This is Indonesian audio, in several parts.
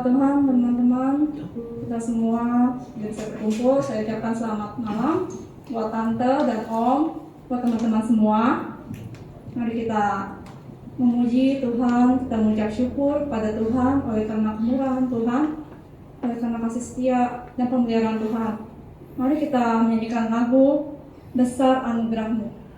Tuhan, teman-teman, kita semua bisa berkumpul. Saya ucapkan selamat malam buat tante dan om, buat teman-teman semua. Mari kita memuji Tuhan, kita mengucap syukur pada Tuhan oleh karena kemurahan Tuhan, oleh karena kasih setia dan pemeliharaan Tuhan. Mari kita menyanyikan lagu Besar Anugerah-Mu.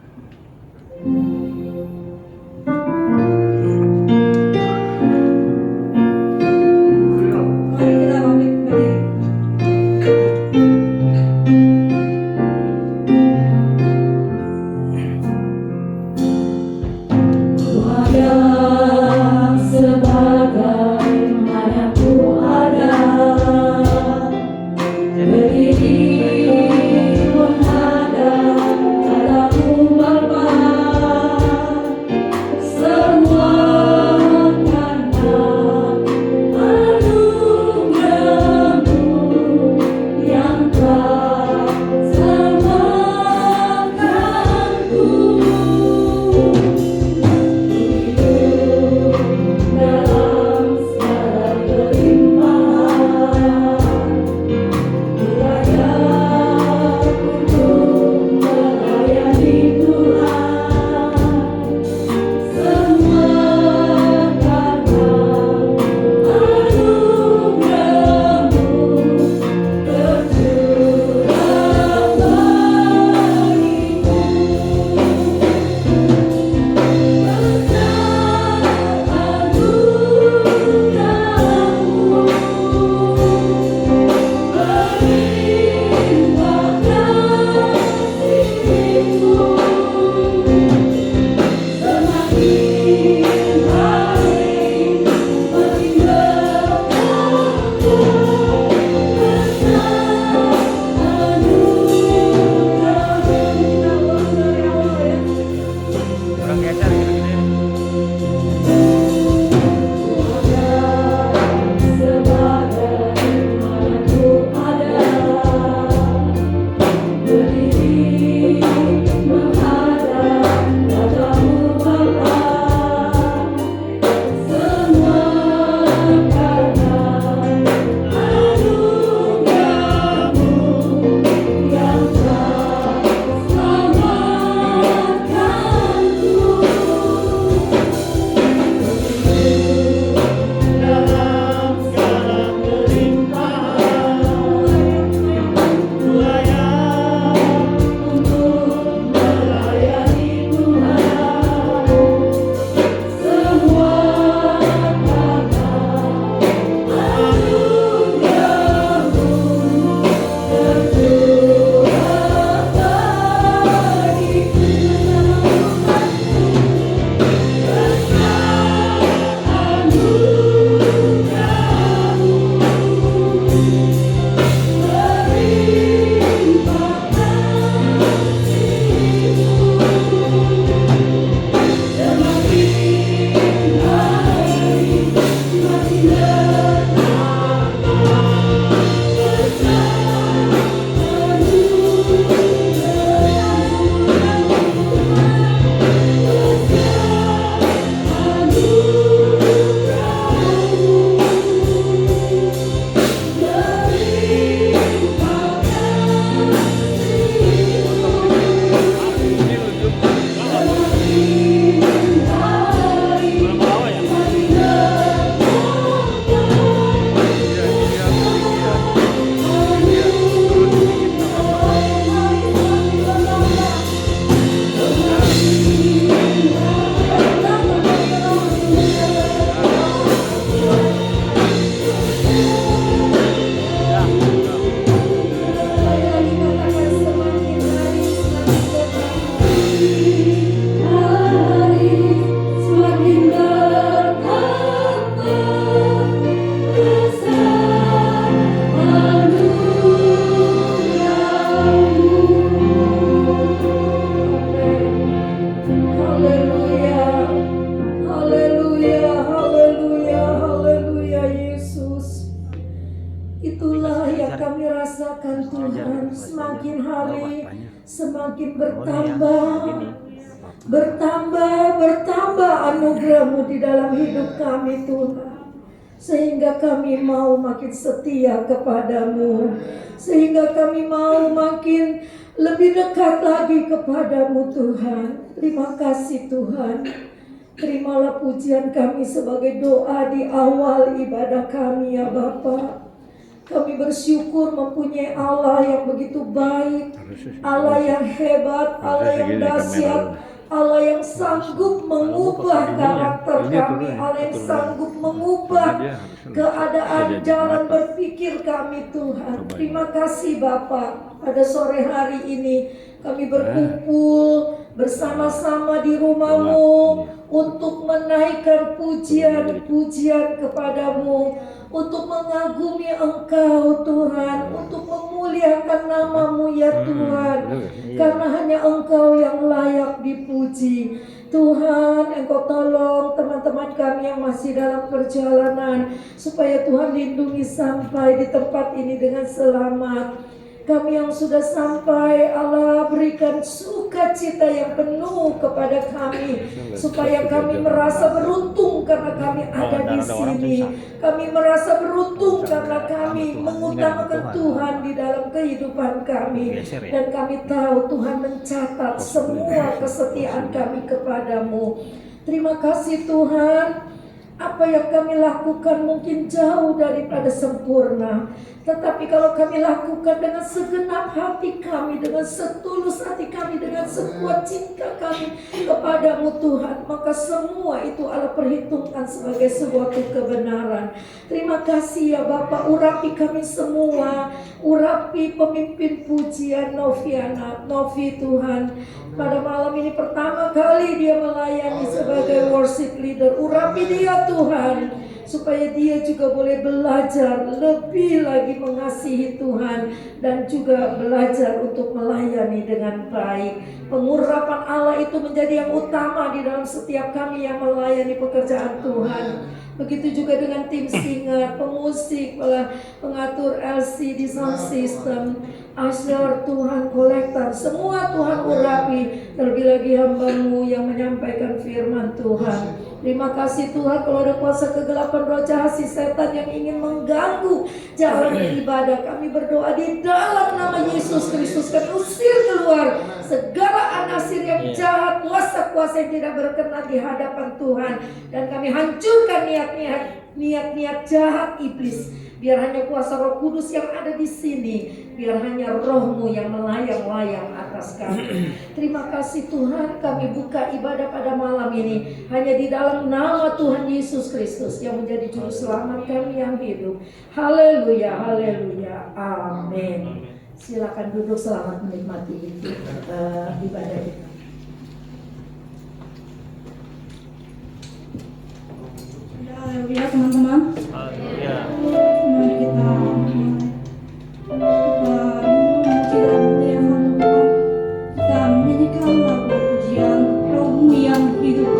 Bertambah anugerah-Mu di dalam hidup kami Tuhan. sehingga kami mau makin setia kepadamu, sehingga kami mau makin lebih dekat lagi kepadamu Tuhan. Terima kasih Tuhan. Terimalah pujian kami sebagai doa di awal ibadah kami ya Bapa. Kami bersyukur mempunyai Allah yang begitu baik, Allah yang hebat, Allah yang dahsyat, Allah yang sanggup mengubah karakter kami, Allah yang sanggup mengubah keadaan jalan berpikir kami Tuhan. Terima kasih Bapa. Pada sore hari ini kami berkumpul bersama-sama di rumah-Mu untuk menaikkan pujian-pujian kepadamu, untuk mengagumi Engkau Tuhan, untuk memuliakan nama-Mu ya Tuhan, karena hanya Engkau yang layak dipuji. Tuhan, Engkau tolong teman-teman kami yang masih dalam perjalanan, supaya Tuhan lindungi sampai di tempat ini dengan selamat. Kami yang sudah sampai, Allah berikan sukacita yang penuh kepada kami, supaya kami merasa beruntung karena kami ada di sini. Kami merasa beruntung karena kami mengutamakan Tuhan di dalam kehidupan kami, dan kami tahu Tuhan mencatat semua kesetiaan kami kepadamu. Terima kasih Tuhan. Apa yang kami lakukan mungkin jauh daripada sempurna, tetapi kalau kami lakukan dengan segenap hati kami, dengan setulus hati kami, dengan sekuat cinta kami kepadamu Tuhan, maka semua itu Allah perhitungkan sebagai suatu kebenaran. Terima kasih ya Bapa. Urapi kami semua, urapi pemimpin pujian Novi Tuhan. Pada malam ini pertama kali dia melayani sebagai worship leader. Urapi dia Tuhan, supaya dia juga boleh belajar lebih lagi mengasihi Tuhan, dan juga belajar untuk melayani dengan baik. Pengurapan Allah itu menjadi yang utama di dalam setiap kami yang melayani pekerjaan Tuhan. Begitu juga dengan tim singer, pemusik, pengatur LC di sound system, usher, Tuhan, kolektor, semua Tuhan urapi. Terlebih lagi hamba-Mu yang menyampaikan firman Tuhan. Terima kasih Tuhan, kalau ada kuasa kegelapan roh jahat si setan yang ingin mengganggu jalan ibadah, kami berdoa di dalam nama Yesus Kristus, kami usir keluar segala anasir yang jahat, kuasa-kuasa yang tidak berkenan di hadapan Tuhan, dan kami hancurkan niat-niat jahat iblis. Biar hanya kuasa Roh Kudus yang ada di sini, biar hanya Roh-Mu yang melayang-layang atas kami. Terima kasih Tuhan, kami buka ibadah pada malam ini hanya di dalam nama Tuhan Yesus Kristus yang menjadi juru selamat kami yang hidup. Haleluya, haleluya, amin. Silakan duduk, selamat menikmati ibadah kita. Haleluya teman-teman. Haleluya. Mari kita memuji dan memuliakan Tuhan. Kita menyanyikan lagu pujian Roh-Mu yang hidup.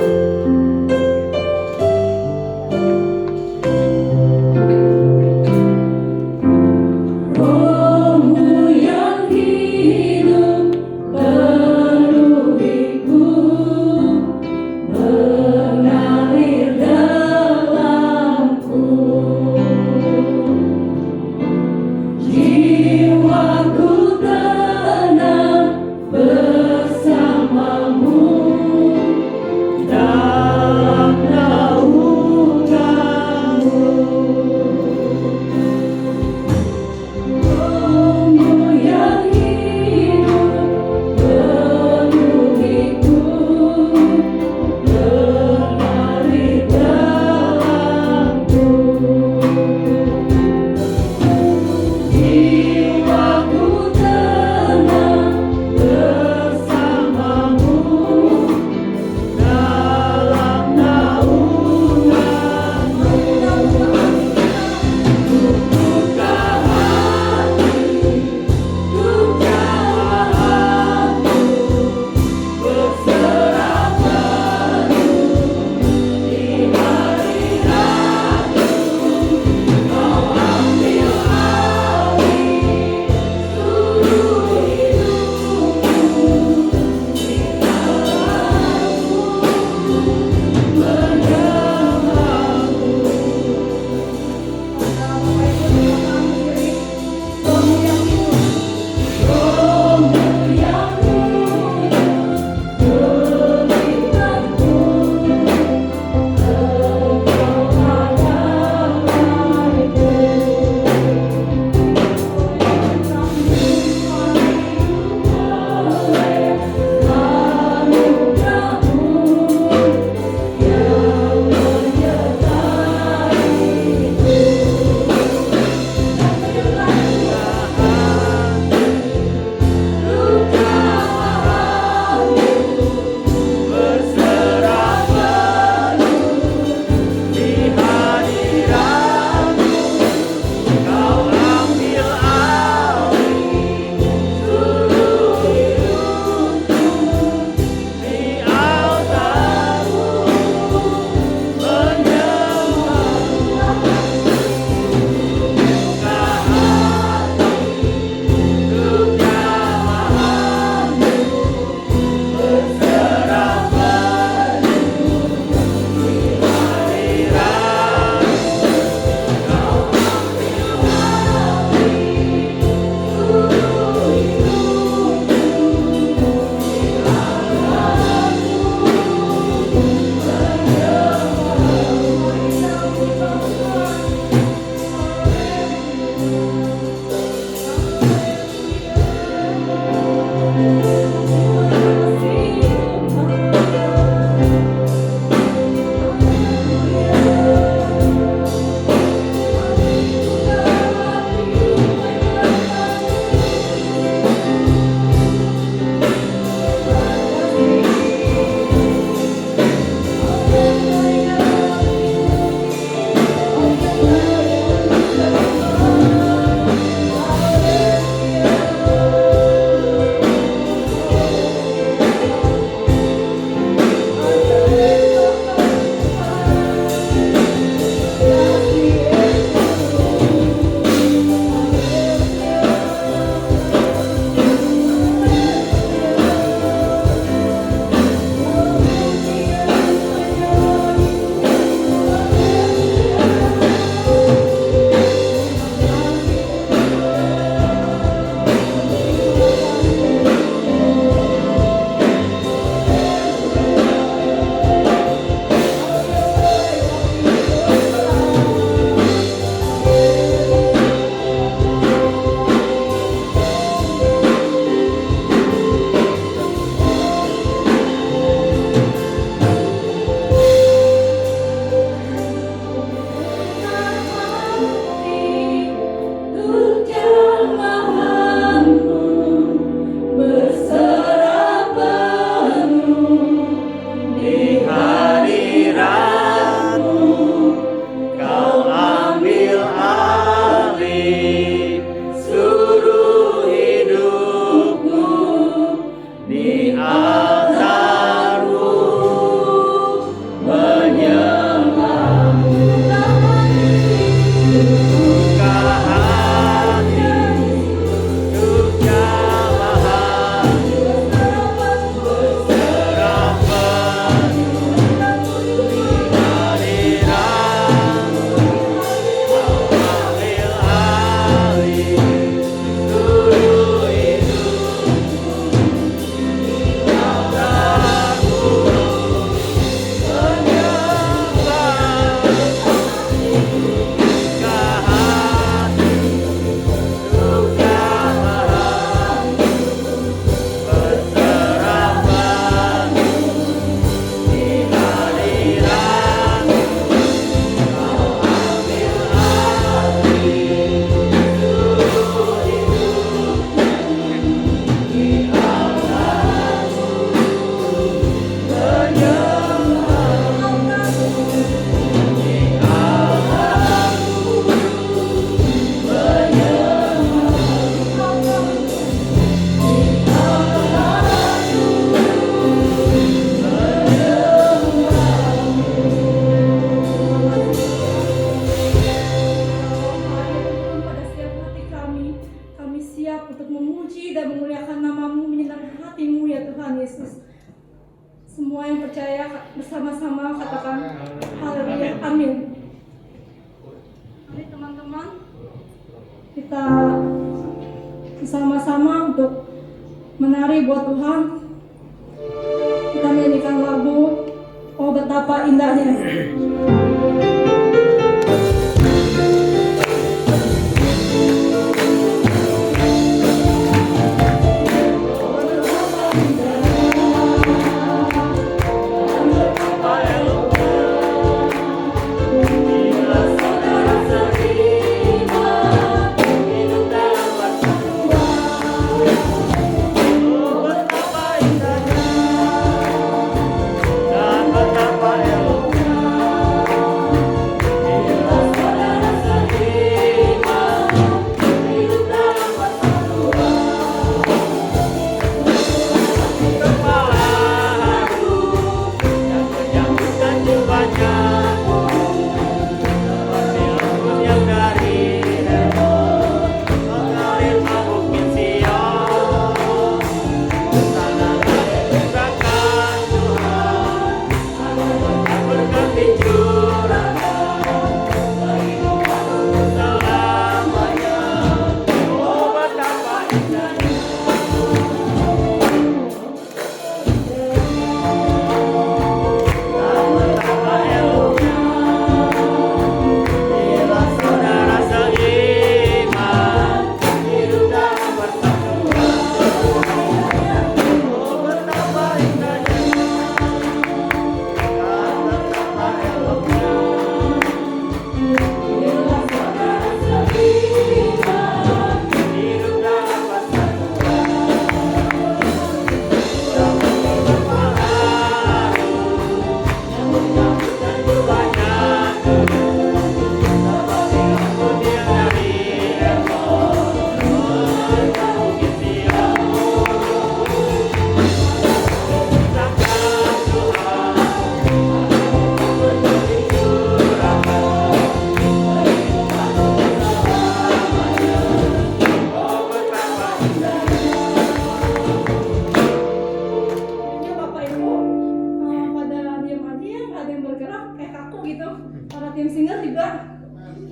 bersama-sama katakan haleluya, amin. Mari teman-teman kita bersama-sama untuk menari buat Tuhan. Kita nyanyikan lagu Oh Betapa Indahnya.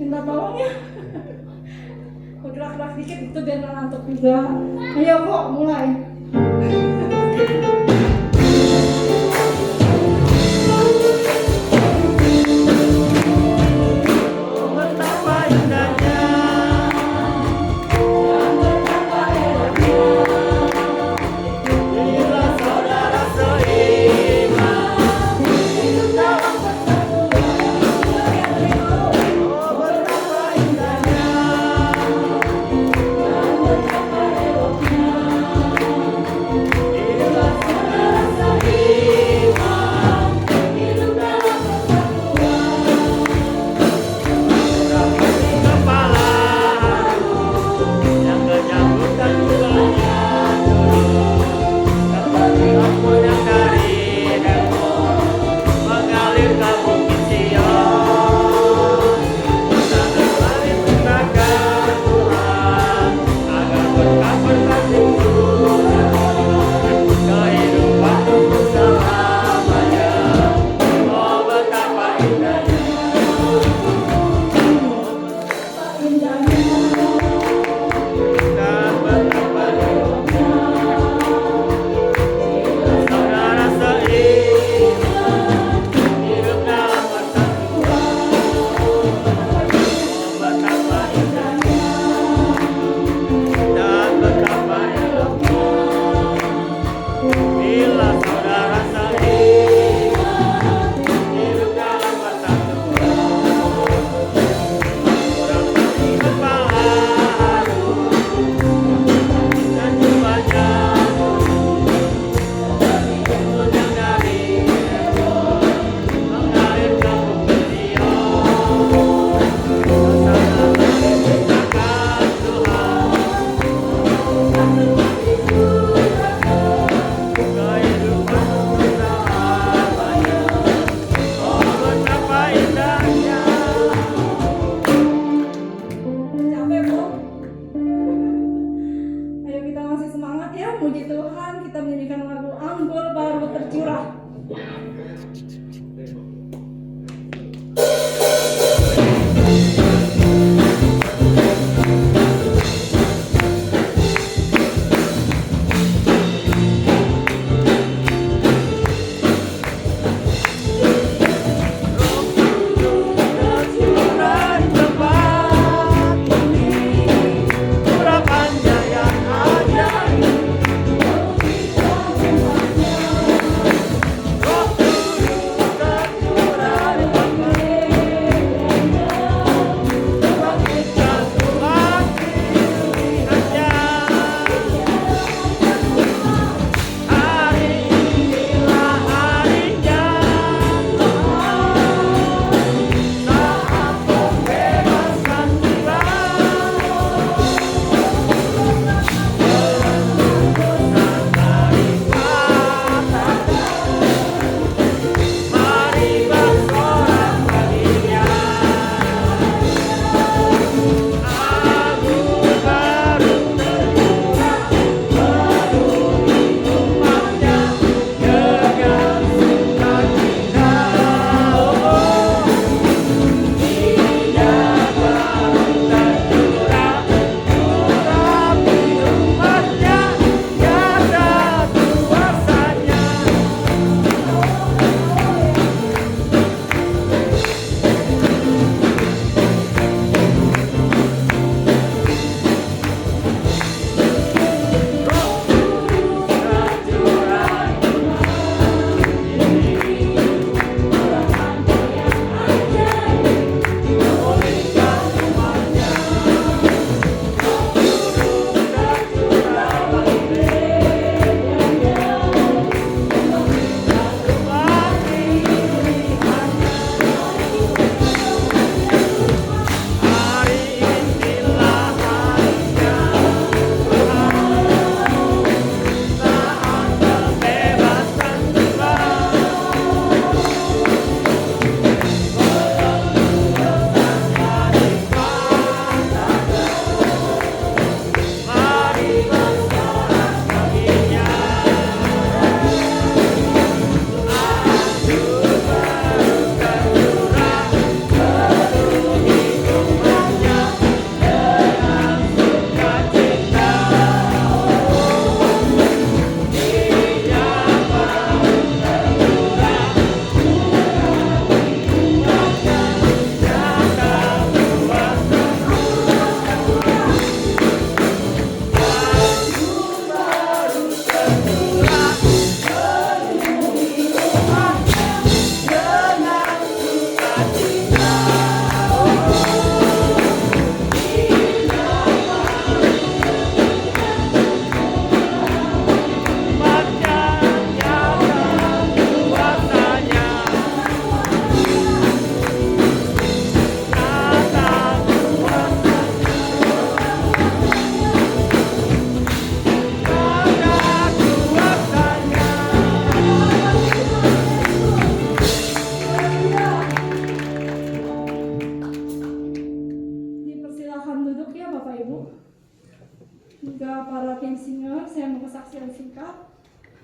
Minta tolong ya. Bergerak-gerak dikit itu biar nggak ngantuk juga. Ayo kok mulai.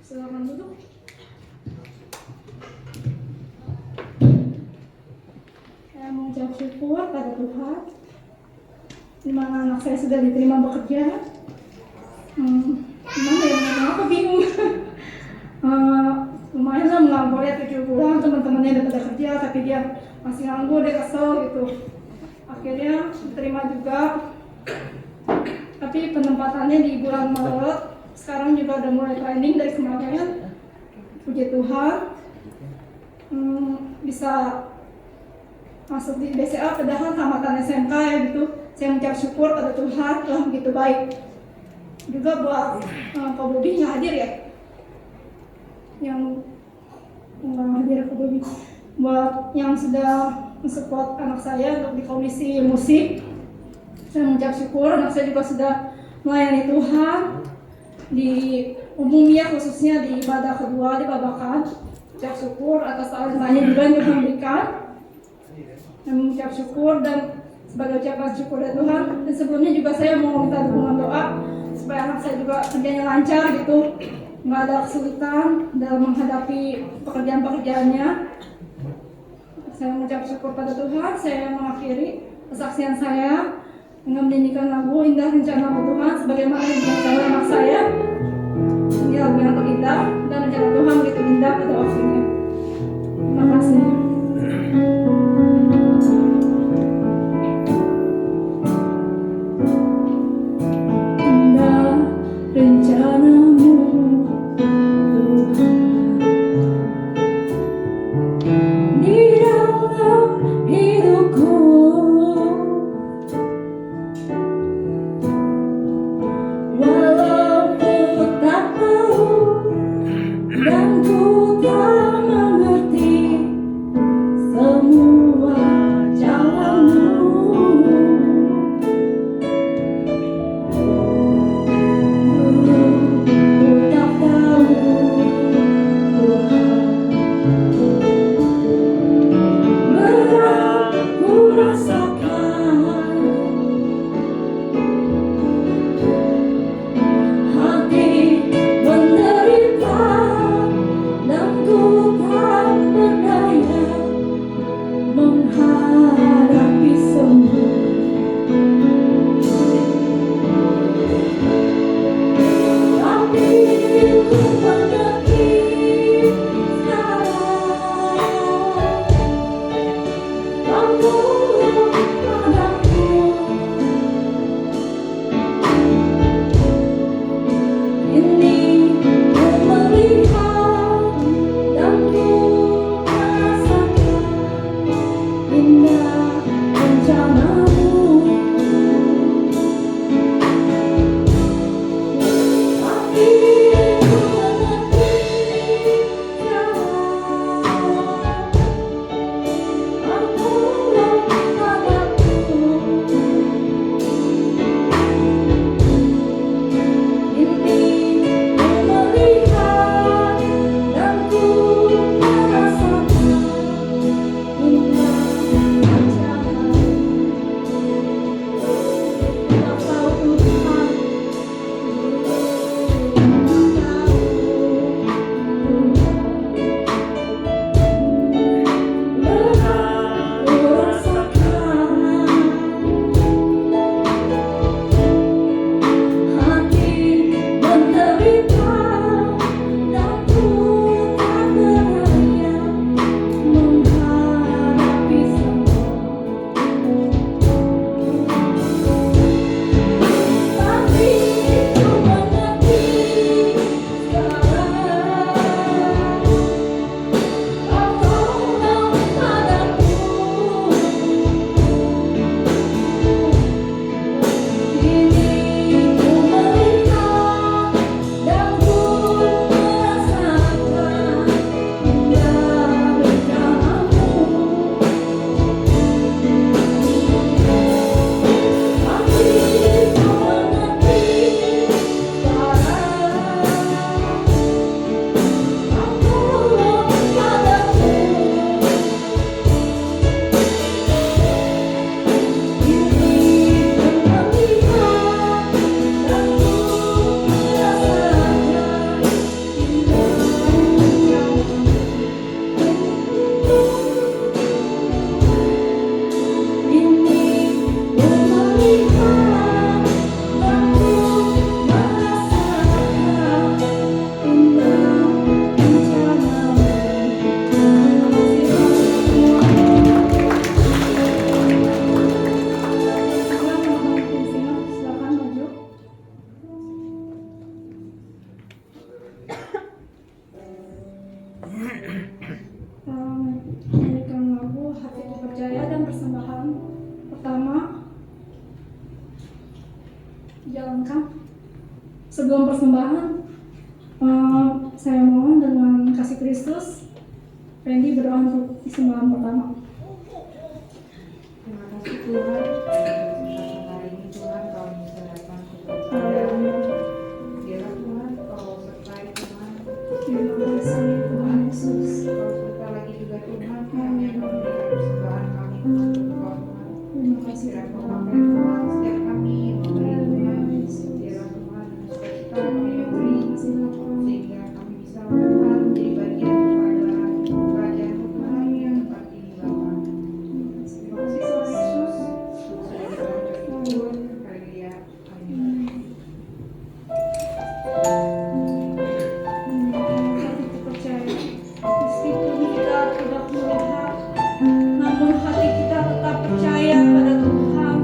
Silakan duduk. Saya mengucap syukur pada Tuhan di mana anak saya sudah diterima bekerja. Gimana ya, aku bingung. Lumayan lah, nggak boleh 7 bulan teman-temannya udah pada kerja tapi dia masih nganggur, dia kesel gitu. Akhirnya diterima juga, tapi penempatannya di bulan Maret. Sekarang juga udah mulai training dari kemarin. Puji Tuhan, bisa masuk di BCA padahal tamatan SMK ya gitu. Saya mengucap syukur pada Tuhan telah begitu baik. Juga buat Pak Bobi yang hadir ya, yang nggak hadir Pak Bobi, buat yang sudah mensupport anak saya untuk di komisi musik. Saya mengucap syukur, anak saya juga sudah melayani Tuhan di umumnya, khususnya di ibadah kedua di Babakan. Mengucap syukur atas talentanya juga yang Tuhan berikan. Dan mengucap syukur dan sebagai ucapan syukur dari Tuhan. Dan sebelumnya juga saya mau minta dukungan doa supaya anak saya juga kerjanya lancar gitu, nggak ada kesulitan dalam menghadapi pekerjaan-pekerjaannya. Saya mengucap syukur pada Tuhan. Saya mengakhiri kesaksian saya dengan menyanyikan lagu Indah Rencana Tuhan sebagaimana yang dilakukan anak saya. Ini lagu yang terindah dan rencana Tuhan begitu indah pada waktunya. Terima kasih. Indah rencanamu di dalam hidupku, walau ku tak tahu dan ku tak mengerti semua jalanmu. Ku tak tahu Tuhan berapa menyanyikan lagu Hatiku Percaya dan persembahan pertama jalankan. Sebelum persembahan, saya mohon dengan kasih Kristus, Randy berdoa untuk persembahan pertama. Terima kasih Tuhan, kesempatan hari ini Tuhan kau bisa datang kepada biarlah Tuhan kau sertai Tuhan. Terima kasih Tuhan Yesus. Kau serta lagi juga Tuhan kami akan memberikan persembahan kami untuk Engkau Tuhan. Terima kasih Biarlah kau Tuhan. pakai Tuhan setiap kami yang memberi Tuhan. Biarlah Tuhan sukacita kami memberi sehingga kami bisa Tuhan menjadi bagian kepada kerajaan-Mu Tuhan yang tempat ini Bapa. Terima kasih Tuhan Yesus. Sudah diberkati Tuhan. Haleluya. Amin. Hatiku percaya, meskipun kita tidak melihat, namun hati kita tetap percaya pada Tuhan.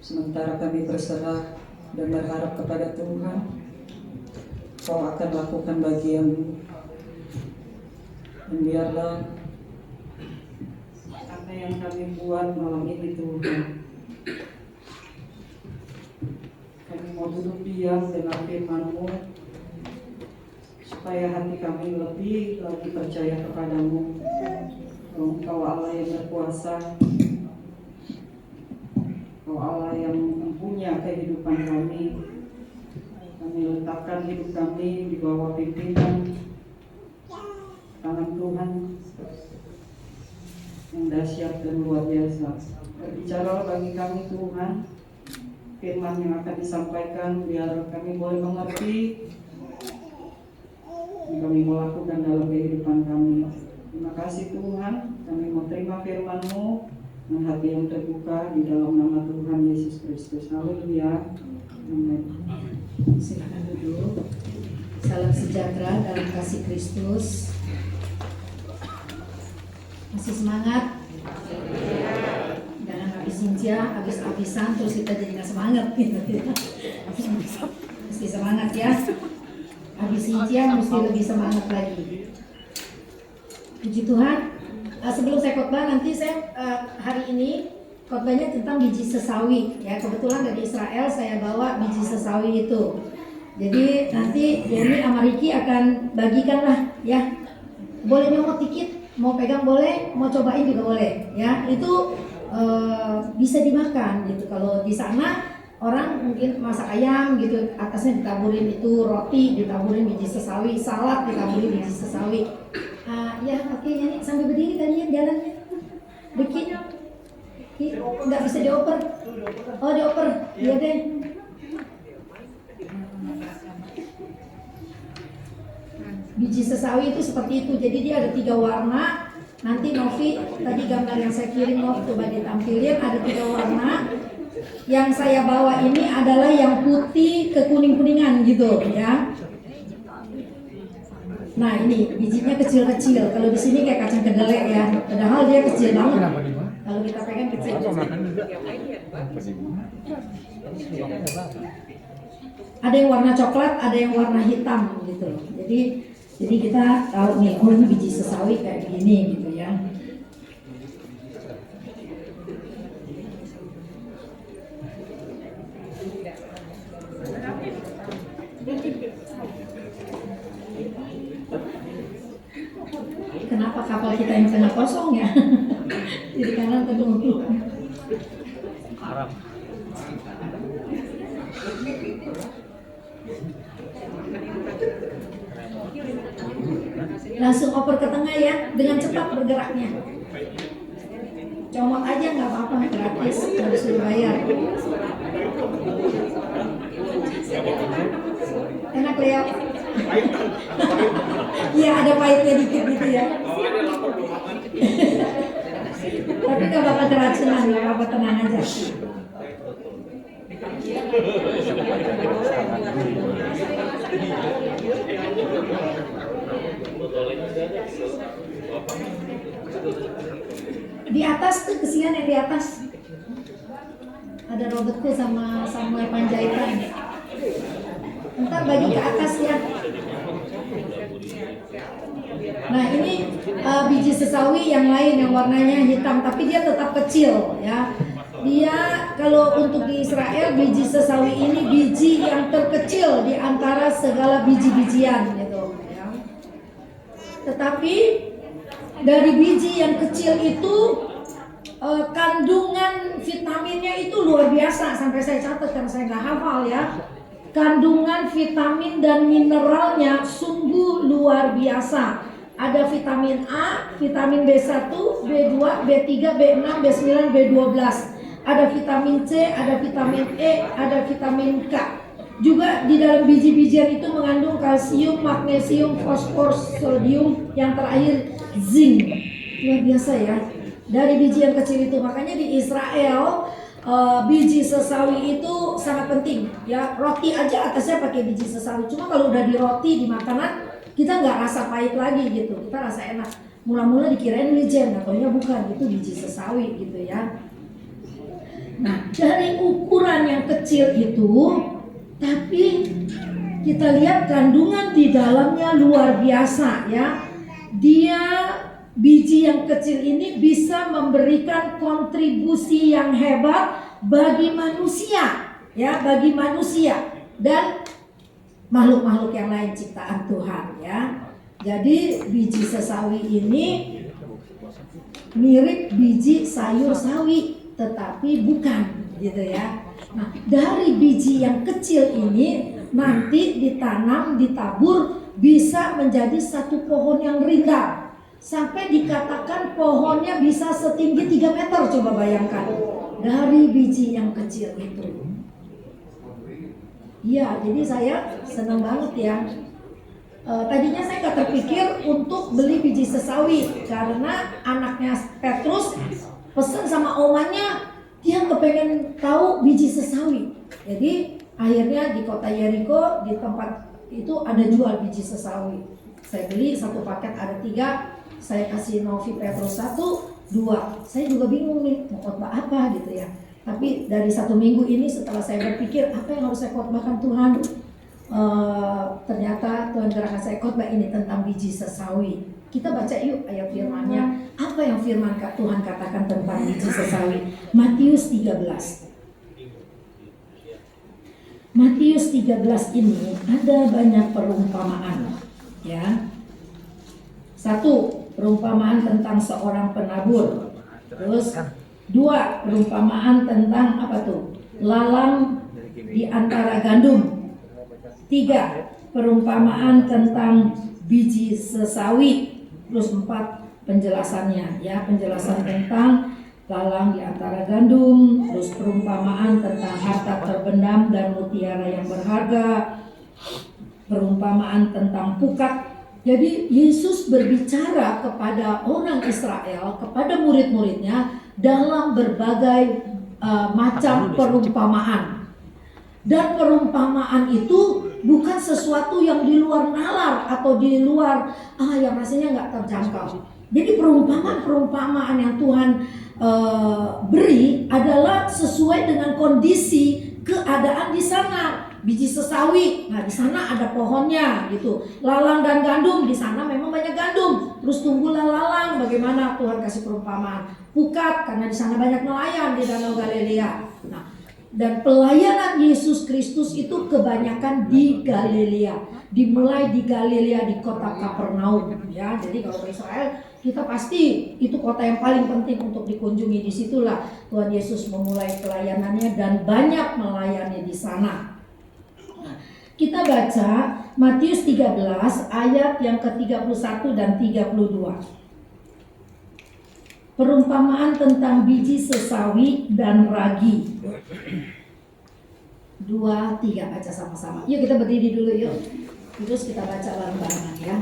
Sementara kami berserah dan berharap kepada Tuhan, Kau akan lakukan bagian-Mu. Dan biarlah apa yang kami buat malam ini Tuhan, kami mau duduk diam dengan firman-Mu, supaya hati kami lebih lagi percaya kepadamu. Engkau Allah yang berkuasa, Engkau Allah yang mempunyai kehidupan kami. Kami letakkan hidup kami di bawah pimpinan tangan Tuhan yang dahsyat dan luar biasa. Berbicara bagi kami Tuhan, firman yang akan disampaikan biar kami boleh mengerti yang kami mau lakukan dalam kehidupan kami. Terima kasih Tuhan, kami mau terima firman-Mu dengan hati yang terbuka di dalam nama Tuhan Yesus Kristus. Haleluya. Amin. Silakan duduk. Salam sejahtera dalam kasih Kristus. Masih semangat? Jangan habis Sintia, habis-habisan terus kita jadi nggak semangat gitu. Mesti semangat ya. Habis Sintia mesti lebih semangat lagi. Puji Tuhan. Sebelum saya khotbah nanti saya hari ini khotbahnya tentang biji sesawi ya. Kebetulan dari Israel saya bawa biji sesawi itu. Jadi nanti Jenny sama Ricky akan bagikan lah ya. Boleh nyomot dikit, mau pegang boleh, mau cobain juga boleh ya. Itu bisa dimakan gitu. Kalau di sana orang mungkin masak ayam gitu, atasnya ditaburin itu roti, ditaburin biji sesawi, salad ditaburin biji sesawi. Ya oke, Jenny sambil berdiri tadinya jalannya. Ricky nggak bisa dioper. Oh dioper, iya deh. Biji sesawi itu seperti itu, jadi dia ada 3 warna. Nanti Novi, tadi gambar yang saya kirim Novi coba ditampilin, ada 3 warna. Yang saya bawa ini adalah yang putih ke kuning-kuningan gitu ya. Nah ini bijinya kecil-kecil, kalau di sini kayak kacang kedelai ya, padahal dia kecil banget. Kalau kita pegang kecil. Ada yang warna coklat, ada yang warna hitam gitu. Jadi kita tahu nih, oh ini biji sesawi kayak begini gitu ya. Kenapa kapal kita yang tengah kosong ya? Di kanan penuh. Arab. Langsung oper ke tengah ya, dengan cepat bergeraknya. Comot aja nggak apa-apa, gratis, harus dibayar. Enak Leo. Iya ada pahitnya dikit gitu ya. Tapi nggak bakal keracunan, nggak apa-apa, tenang aja. Di atas tuh kesian yang di atas. Ada Robertku sama Samuel Panjaitan. Ntar bagi ke atas ya. Nah ini biji sesawi yang lain yang warnanya hitam, tapi dia tetap kecil ya. Dia kalau untuk di Israel biji sesawi ini biji yang terkecil di antara segala biji-bijian gitu ya. Tetapi dari biji yang kecil itu kandungan vitaminnya itu luar biasa, sampai saya catat karena saya nggak hafal ya. Kandungan vitamin dan mineralnya sungguh luar biasa. Ada vitamin A, vitamin B1, B2, B3, B6, B9, B12. Ada vitamin C, ada vitamin E, ada vitamin K. Juga di dalam biji-bijian itu mengandung kalsium, magnesium, fosfor, sodium, yang terakhir zinc. Luar biasa ya. Dari biji yang kecil itu, makanya di Israel biji sesawi itu sangat penting ya. Roti aja atasnya pakai biji sesawi. Cuma kalau udah di roti, di makanan, kita nggak rasa pahit lagi gitu, kita rasa enak. Mula-mula dikirain wijen, ataunya bukan, itu biji sesawi gitu ya. Nah, dari ukuran yang kecil itu, tapi kita lihat kandungan di dalamnya luar biasa ya. Dia, biji yang kecil ini bisa memberikan kontribusi yang hebat bagi manusia ya, bagi manusia dan makhluk-makhluk yang lain ciptaan Tuhan ya. Jadi biji sesawi ini mirip biji sayur sawi, tetapi bukan gitu ya. Nah, dari biji yang kecil ini nanti ditanam, ditabur, bisa menjadi satu pohon yang rindang. Sampai dikatakan pohonnya bisa setinggi 3 meter, coba bayangkan. Dari biji yang kecil itu. Iya, jadi saya senang banget ya. Tadinya saya gak terpikir untuk beli biji sesawi, karena anaknya Petrus pesen sama omanya, dia kepengen tahu biji sesawi. Jadi akhirnya di kota Yeriko, di tempat itu ada jual biji sesawi. Saya beli satu paket, ada 3. Saya kasih Novi Petrus 1, 2. Saya juga bingung nih mau khotbah apa gitu ya. Tapi dari 1 minggu ini setelah saya berpikir apa yang harus saya khotbahkan Tuhan, ternyata Tuhan gerakkan saya khotbah ini tentang biji sesawi. Kita baca yuk ayat firman-Nya. Apa yang firman Tuhan katakan tentang biji sesawi? Matius 13. Matius 13 ini ada banyak perumpamaan ya. 1, perumpamaan tentang seorang penabur. Terus 2, perumpamaan tentang apa tuh? Lalang di antara gandum. 3, perumpamaan tentang biji sesawi. Terus 4, penjelasannya ya, penjelasan tentang lalang di antara gandum, terus perumpamaan tentang harta terbendam dan mutiara yang berharga, perumpamaan tentang pukat. Jadi Yesus berbicara kepada orang Israel, kepada murid-muridnya dalam berbagai macam perumpamaan. Dan perumpamaan itu bukan sesuatu yang di luar nalar atau di luar yang rasanya nggak terjangkau. Jadi perumpamaan yang Tuhan beri adalah sesuai dengan kondisi keadaan di sana. Biji sesawi, nah di sana ada pohonnya gitu. Lalang dan gandum, di sana memang banyak gandum. Terus tumbuhlah lalang, bagaimana Tuhan kasih perumpamaan. Pukat, karena di sana banyak nelayan di Danau Galilea. Nah, dan pelayanan Yesus Kristus itu kebanyakan di Galilea. Dimulai di Galilea, di kota Kapernaum ya. Jadi kalau ke Israel, kita pasti itu kota yang paling penting untuk dikunjungi. Disitulah Tuhan Yesus memulai pelayanannya dan banyak melayani di sana. Kita baca Matius 13 ayat yang ke-31 dan 32. Perumpamaan tentang biji sesawi dan ragi. 2, 3 baca sama-sama. Yuk kita berdiri dulu yuk. Terus kita baca bareng-barengan ya.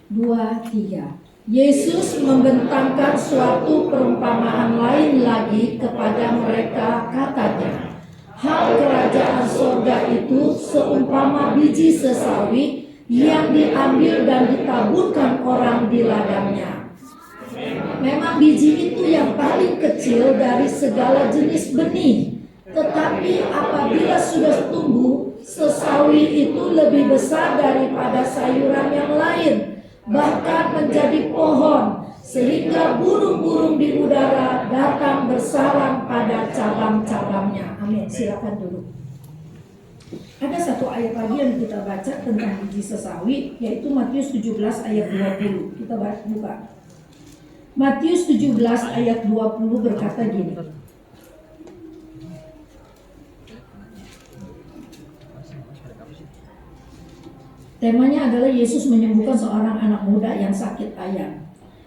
2, 3. Yesus membentangkan suatu perumpamaan lain lagi kepada mereka, katanya, hal kerajaan sorga itu seumpama biji sesawi yang diambil dan ditaburkan orang di ladangnya. Memang biji itu yang paling kecil dari segala jenis benih, tetapi apabila sudah tumbuh, sesawi itu lebih besar daripada sayuran yang lain, bahkan menjadi pohon, sehingga burung-burung di udara datang bersarang pada cabang-cabangnya. Amin. Silakan duduk. Ada satu ayat lagi yang kita baca tentang biji sesawi, yaitu Matius 17 ayat 20. Kita buka. Matius 17 ayat 20 berkata gini. Temanya adalah Yesus menyembuhkan seorang anak muda yang sakit ayam.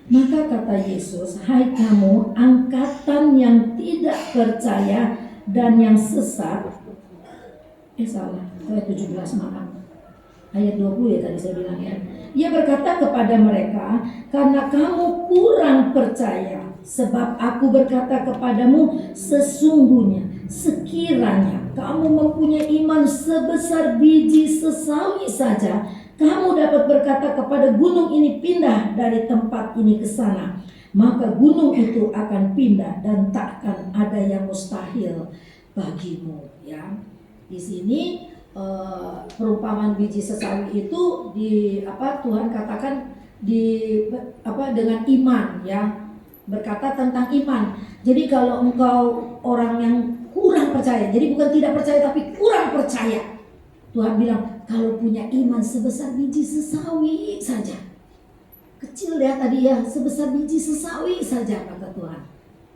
Maka kata Yesus, hai kamu angkatan yang tidak percaya dan yang sesat. Ayat 17 maaf. Ayat 20 ya tadi saya bilang ya. Ia berkata kepada mereka, karena kamu kurang percaya, sebab aku berkata kepadamu, sesungguhnya sekiranya kamu mempunyai iman sebesar biji sesawi saja, kamu dapat berkata kepada gunung ini pindah dari tempat ini ke sana, maka gunung itu akan pindah dan takkan ada yang mustahil bagimu. Ya, di sini perumpamaan biji sesawi itu Tuhan katakan dengan iman, ya, berkata tentang iman. Jadi kalau engkau orang yang kurang percaya, jadi bukan tidak percaya tapi kurang percaya, Tuhan bilang kalau punya iman sebesar biji sesawi saja, kecil ya tadi ya, sebesar biji sesawi saja, kata Tuhan,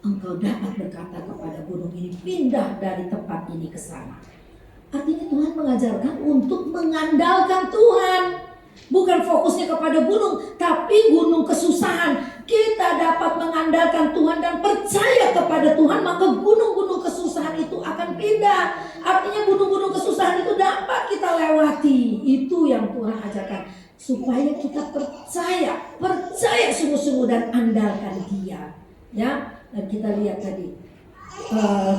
engkau dapat berkata kepada gunung ini, pindah dari tempat ini ke sana. Artinya Tuhan mengajarkan untuk mengandalkan Tuhan. Bukan fokusnya kepada gunung, tapi gunung kesusahan. Kita dapat mengandalkan Tuhan dan percaya kepada Tuhan, maka gunung-gunung kesusahan itu akan pindah. Artinya gunung-gunung kesusahan itu dapat kita lewati. Itu yang Tuhan ajarkan, supaya kita percaya sungguh-sungguh dan andalkan Dia. Ya, dan kita lihat tadi,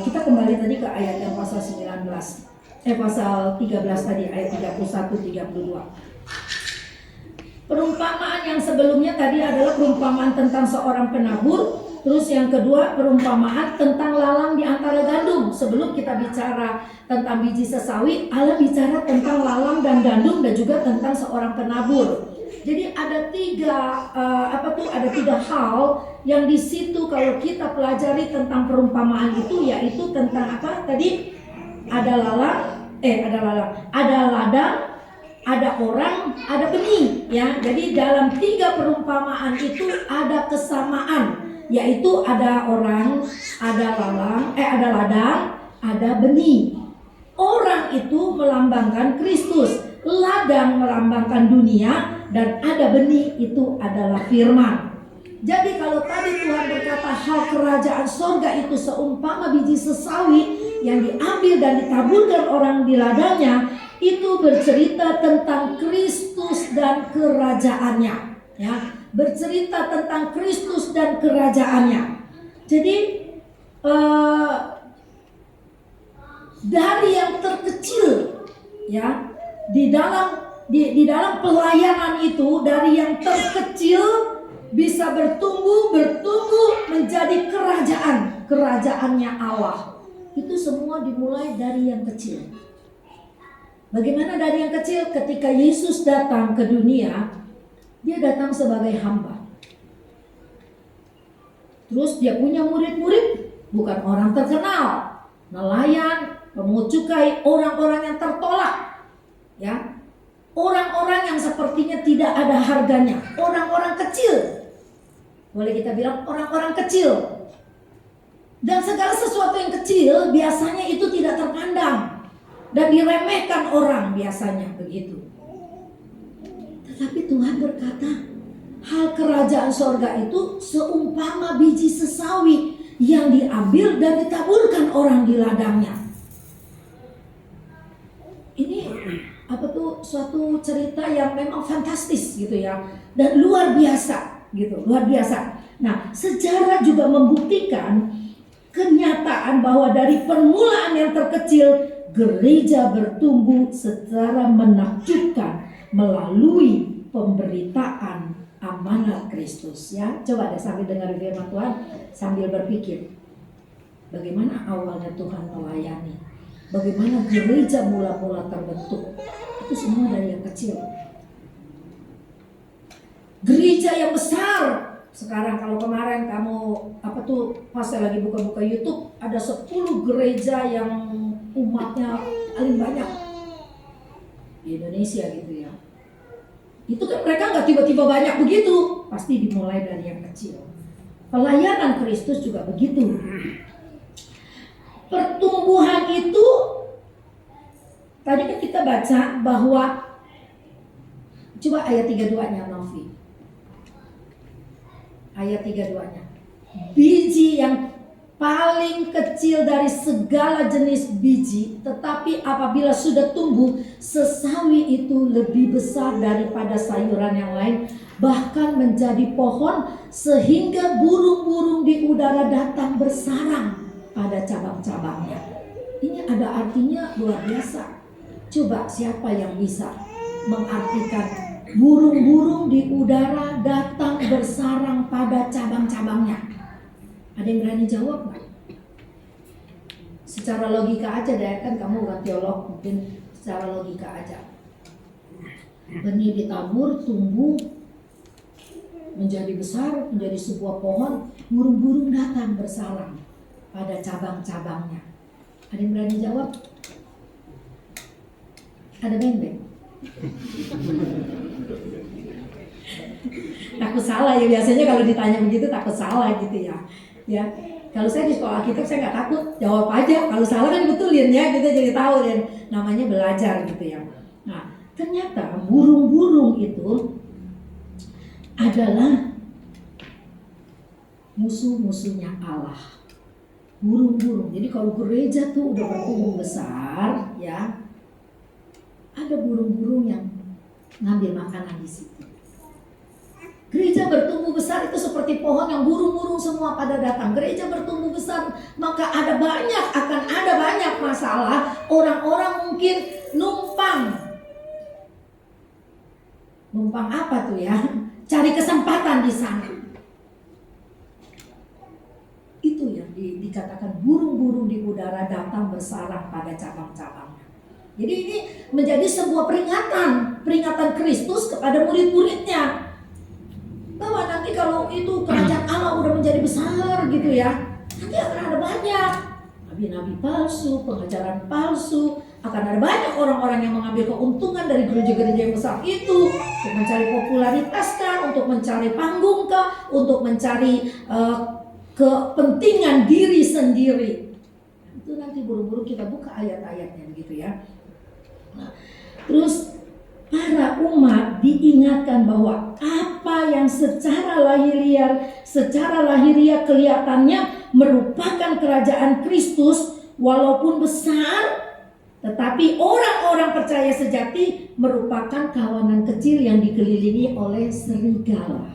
kita kembali tadi ke ayat yang pasal 19, pasal 13 tadi, ayat 31-32. Perumpamaan yang sebelumnya tadi adalah perumpamaan tentang seorang penabur. Terus yang kedua perumpamaan tentang lalang di antara gandum. Sebelum kita bicara tentang biji sesawi, Allah bicara tentang lalang dan gandum dan juga tentang seorang penabur. Jadi ada tiga hal yang di situ kalau kita pelajari tentang perumpamaan itu, yaitu tentang apa tadi? Ada ladang, ada orang, ada benih, ya. Jadi dalam tiga perumpamaan itu ada kesamaan, yaitu ada orang, ada ladang, ada benih. Orang itu melambangkan Kristus, ladang melambangkan dunia, dan ada benih itu adalah firman. Jadi kalau tadi Tuhan berkata hal kerajaan sorga itu seumpama biji sesawi yang diambil dan ditaburkan orang di ladangnya, itu bercerita tentang Kristus dan kerajaannya, ya, bercerita tentang Kristus dan kerajaannya. Jadi dari yang terkecil, ya, di dalam pelayanan itu, dari yang terkecil bisa bertumbuh menjadi kerajaannya Allah. Itu semua dimulai dari yang kecil. Bagaimana dari yang kecil? Ketika Yesus datang ke dunia, Dia datang sebagai hamba. Terus Dia punya murid-murid, bukan orang terkenal, nelayan, pemungut cukai, orang-orang yang tertolak, ya, orang-orang yang sepertinya tidak ada harganya, orang-orang kecil. Boleh kita bilang orang-orang kecil. Dan segala sesuatu yang kecil biasanya itu tidak terpandang dan diremehkan orang, biasanya begitu. Tetapi Tuhan berkata, hal kerajaan sorga itu seumpama biji sesawi yang diambil dan ditaburkan orang di ladangnya. Ini suatu cerita yang memang fantastis gitu ya, dan luar biasa gitu, luar biasa. Nah, sejarah juga membuktikan kenyataan bahwa dari permulaan yang terkecil, gereja bertumbuh secara menakjubkan melalui pemberitaan amanat Kristus, ya. Coba deh sambil dengar firman Tuhan, sambil berpikir bagaimana awalnya Tuhan melayani, bagaimana gereja mula-mula terbentuk. Itu semua dari yang kecil. Gereja yang besar. Sekarang kalau kemarin kamu pas saya lagi buka-buka YouTube, ada 10 gereja yang umatnya paling banyak di Indonesia gitu ya. Itu kan mereka nggak tiba-tiba banyak begitu, pasti dimulai dari yang kecil. Pelayanan Kristus juga begitu. Pertumbuhan itu tadi kan kita baca bahwa, coba ayat 32-nya Novi. Ayat 32-nya. Biji yang paling kecil dari segala jenis biji, tetapi apabila sudah tumbuh, sesawi itu lebih besar daripada sayuran yang lain, bahkan menjadi pohon sehingga burung-burung di udara datang bersarang pada cabang-cabangnya. Ini ada artinya luar biasa. Coba siapa yang bisa mengartikan Burung-burung di udara datang bersarang pada cabang-cabangnya. Ada yang berani jawab nggak? Secara logika aja deh, kan kamu bukan teolog, mungkin secara logika aja. Benih ditabur, tumbuh, menjadi besar, menjadi sebuah pohon, burung-burung datang bersarang pada cabang-cabangnya. Ada yang berani jawab? Ada beng-beng? Takut salah ya, biasanya kalau ditanya begitu takut salah gitu ya. Ya, kalau saya di sekolah Alkitab saya nggak takut, jawab aja. Kalau salah kan dibetulin ya, kita jadi tahu dan namanya belajar gitu ya. Nah, ternyata burung-burung itu adalah musuh-musuhnya Allah. Burung-burung. Jadi kalau gereja tuh udah bertumbuh besar, ya, ada burung-burung yang ngambil makanan di situ. Gereja bertumbuh besar itu seperti pohon yang burung-burung semua pada datang. Gereja bertumbuh besar, maka akan ada banyak masalah. Orang-orang mungkin numpang apa tuh ya? Cari kesempatan di sana. Itu yang dikatakan burung-burung di udara datang bersarang pada cabang-cabangnya. Jadi ini menjadi sebuah peringatan Kristus kepada murid-muridnya. Bahwa nanti kalau itu kerajaan Allah udah menjadi besar gitu ya, nanti akan ada banyak nabi-nabi palsu, pengajaran palsu, akan ada banyak orang-orang yang mengambil keuntungan dari gereja-gereja yang besar itu untuk mencari popularitas kah, untuk mencari panggung kah, untuk mencari kepentingan diri sendiri. Itu nanti buru-buru kita buka ayat-ayatnya begitu ya. Nah, terus para umat diingatkan bahwa apa yang secara lahiriah kelihatannya merupakan kerajaan Kristus walaupun besar, tetapi orang-orang percaya sejati merupakan kawanan kecil yang dikelilingi oleh serigala.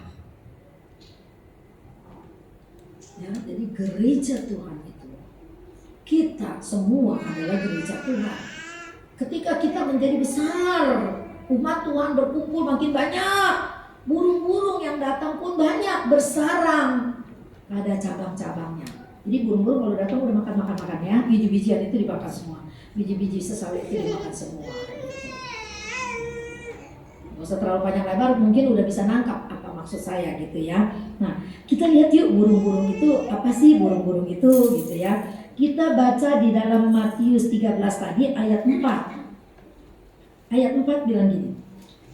Ya, jadi gereja Tuhan itu, kita semua adalah gereja Tuhan. Ketika kita menjadi besar, umat Tuhan berkumpul makin banyak, burung-burung yang datang pun banyak bersarang pada cabang-cabangnya. Jadi burung-burung kalau datang udah makan ya, biji-bijian itu dimakan semua, biji-biji sesawit itu dimakan semua. Gak usah terlalu panjang lebar, mungkin udah bisa nangkap apa maksud saya gitu ya. Nah, kita lihat yuk burung-burung itu apa sih burung-burung itu gitu ya. Kita baca di dalam Matius 13 tadi ayat 4. Ayat 4 bilang gini,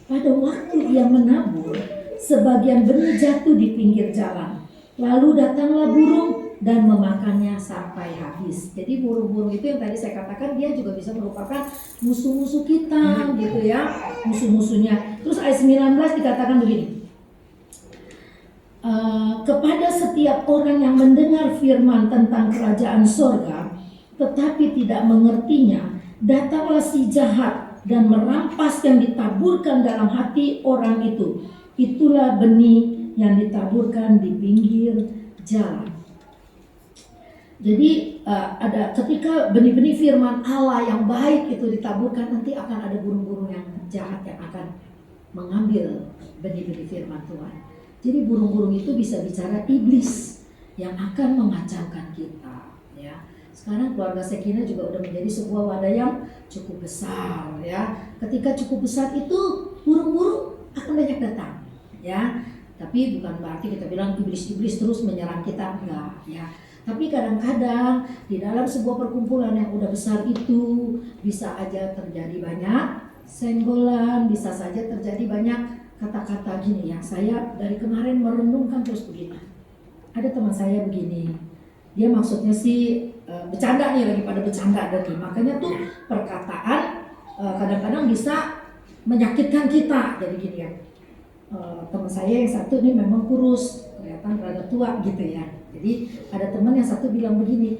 pada waktu ia menabur, sebagian benih jatuh di pinggir jalan. Lalu datanglah burung dan memakannya sampai habis. Jadi burung-burung itu yang tadi saya katakan dia juga bisa merupakan musuh-musuh kita gitu ya. Musuh-musuhnya. Terus ayat 19 dikatakan begini. Kepada setiap orang yang mendengar firman tentang kerajaan sorga, tetapi tidak mengertinya, datanglah si jahat dan merampas yang ditaburkan dalam hati orang itu. Itulah benih yang ditaburkan di pinggir jalan. Jadi ada ketika benih-benih firman Allah yang baik itu ditaburkan, nanti akan ada burung-burung yang jahat yang akan mengambil benih-benih firman Tuhan. Jadi burung-burung itu bisa bicara iblis yang akan mengacaukan kita, ya. Sekarang keluarga Sekina juga udah menjadi sebuah wadah yang cukup besar ya. Ketika cukup besar itu burung-burung akan banyak datang ya. Tapi bukan berarti kita bilang iblis-iblis terus menyerang kita, enggak ya. Tapi kadang-kadang di dalam sebuah perkumpulan yang udah besar itu bisa aja terjadi banyak senggolan, bisa saja terjadi banyak kata-kata gini ya. Saya dari kemarin merenungkan terus begini. Ada teman saya begini, dia maksudnya sih bercanda nih, lagi pada bercanda tadi. Makanya tuh perkataan kadang-kadang bisa menyakitkan kita. Jadi gini ya, teman saya yang satu ini memang kurus, kelihatan rada tua gitu ya. Jadi ada teman yang satu bilang begini,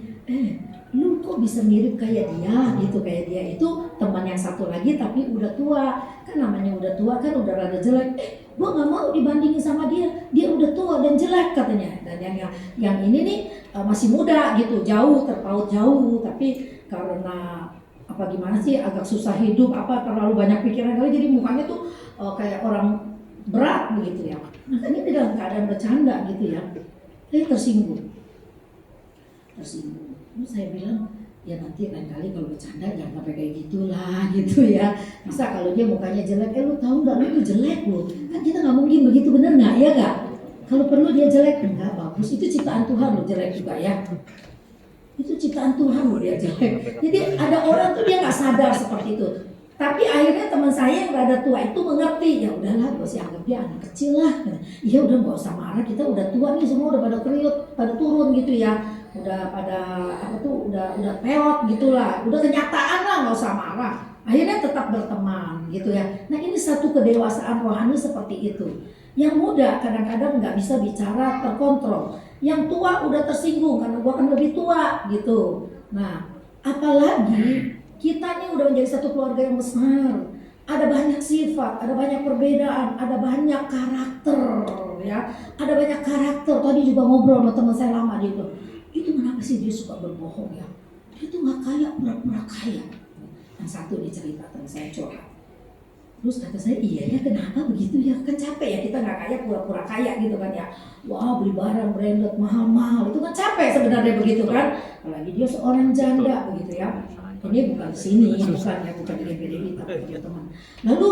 lu kok bisa mirip kayak dia gitu, kayak dia itu teman yang satu lagi tapi udah tua. Kan namanya udah tua kan udah rada jelek. Gua nggak mau dibandingin sama dia udah tua dan jelek katanya. Dan yang ini nih masih muda gitu, jauh terpaut jauh, tapi karena apa gimana sih, agak susah hidup, apa terlalu banyak pikiran kali, jadi mukanya tuh kayak orang berat begitu ya. Nah ini dalam keadaan bercanda gitu ya, saya tersinggung. Terus saya bilang, ya nanti lain kali kalau bercanda jangan sampai kayak gitulah gitu ya. Masa kalau dia mukanya jelek, lu tahu nggak lu tuh jelek lu, kan kita nggak mungkin begitu, bener nggak ya nggak? Kalau perlu dia jelek, enggak bagus, itu ciptaan Tuhan lo, jelek juga ya. Itu ciptaan Tuhan lo, dia jelek. Jadi ada orang tuh dia nggak sadar seperti itu. Tapi akhirnya teman saya yang rada tua itu mengerti, ya udahlah, gak usah anggap dia anak kecil lah. Iya udah nggak usah marah, kita udah tua nih semua, udah pada kriut, pada turun gitu ya. Udah pada apa tuh, udah peot gitulah, udah kenyataan lah, nggak usah marah. Akhirnya tetap berteman gitu ya. Nah ini satu kedewasaan rohani seperti itu. Yang muda kadang-kadang nggak bisa bicara terkontrol. Yang tua udah tersinggung karena gua kan lebih tua gitu. Nah, apalagi kita nih udah menjadi satu keluarga yang besar. Ada banyak sifat, ada banyak perbedaan, ada banyak karakter ya. Ada banyak karakter. Tadi juga ngobrol sama teman saya lama dia bilang, itu kenapa sih dia suka berbohong ya? Dia tuh nggak kaya, pura-pura kaya. Yang satu dia cerita teman saya curhat. Terus kata saya, iya ya kenapa begitu ya, kan capek ya kita nggak kaya pura-pura kaya gitu kan ya. Wah beli barang branded mahal-mahal, itu kan capek sebenarnya begitu kan. Apalagi dia seorang janda begitu ya. Ini bukan di sini, bukan di PDI tapi teman-teman. Lalu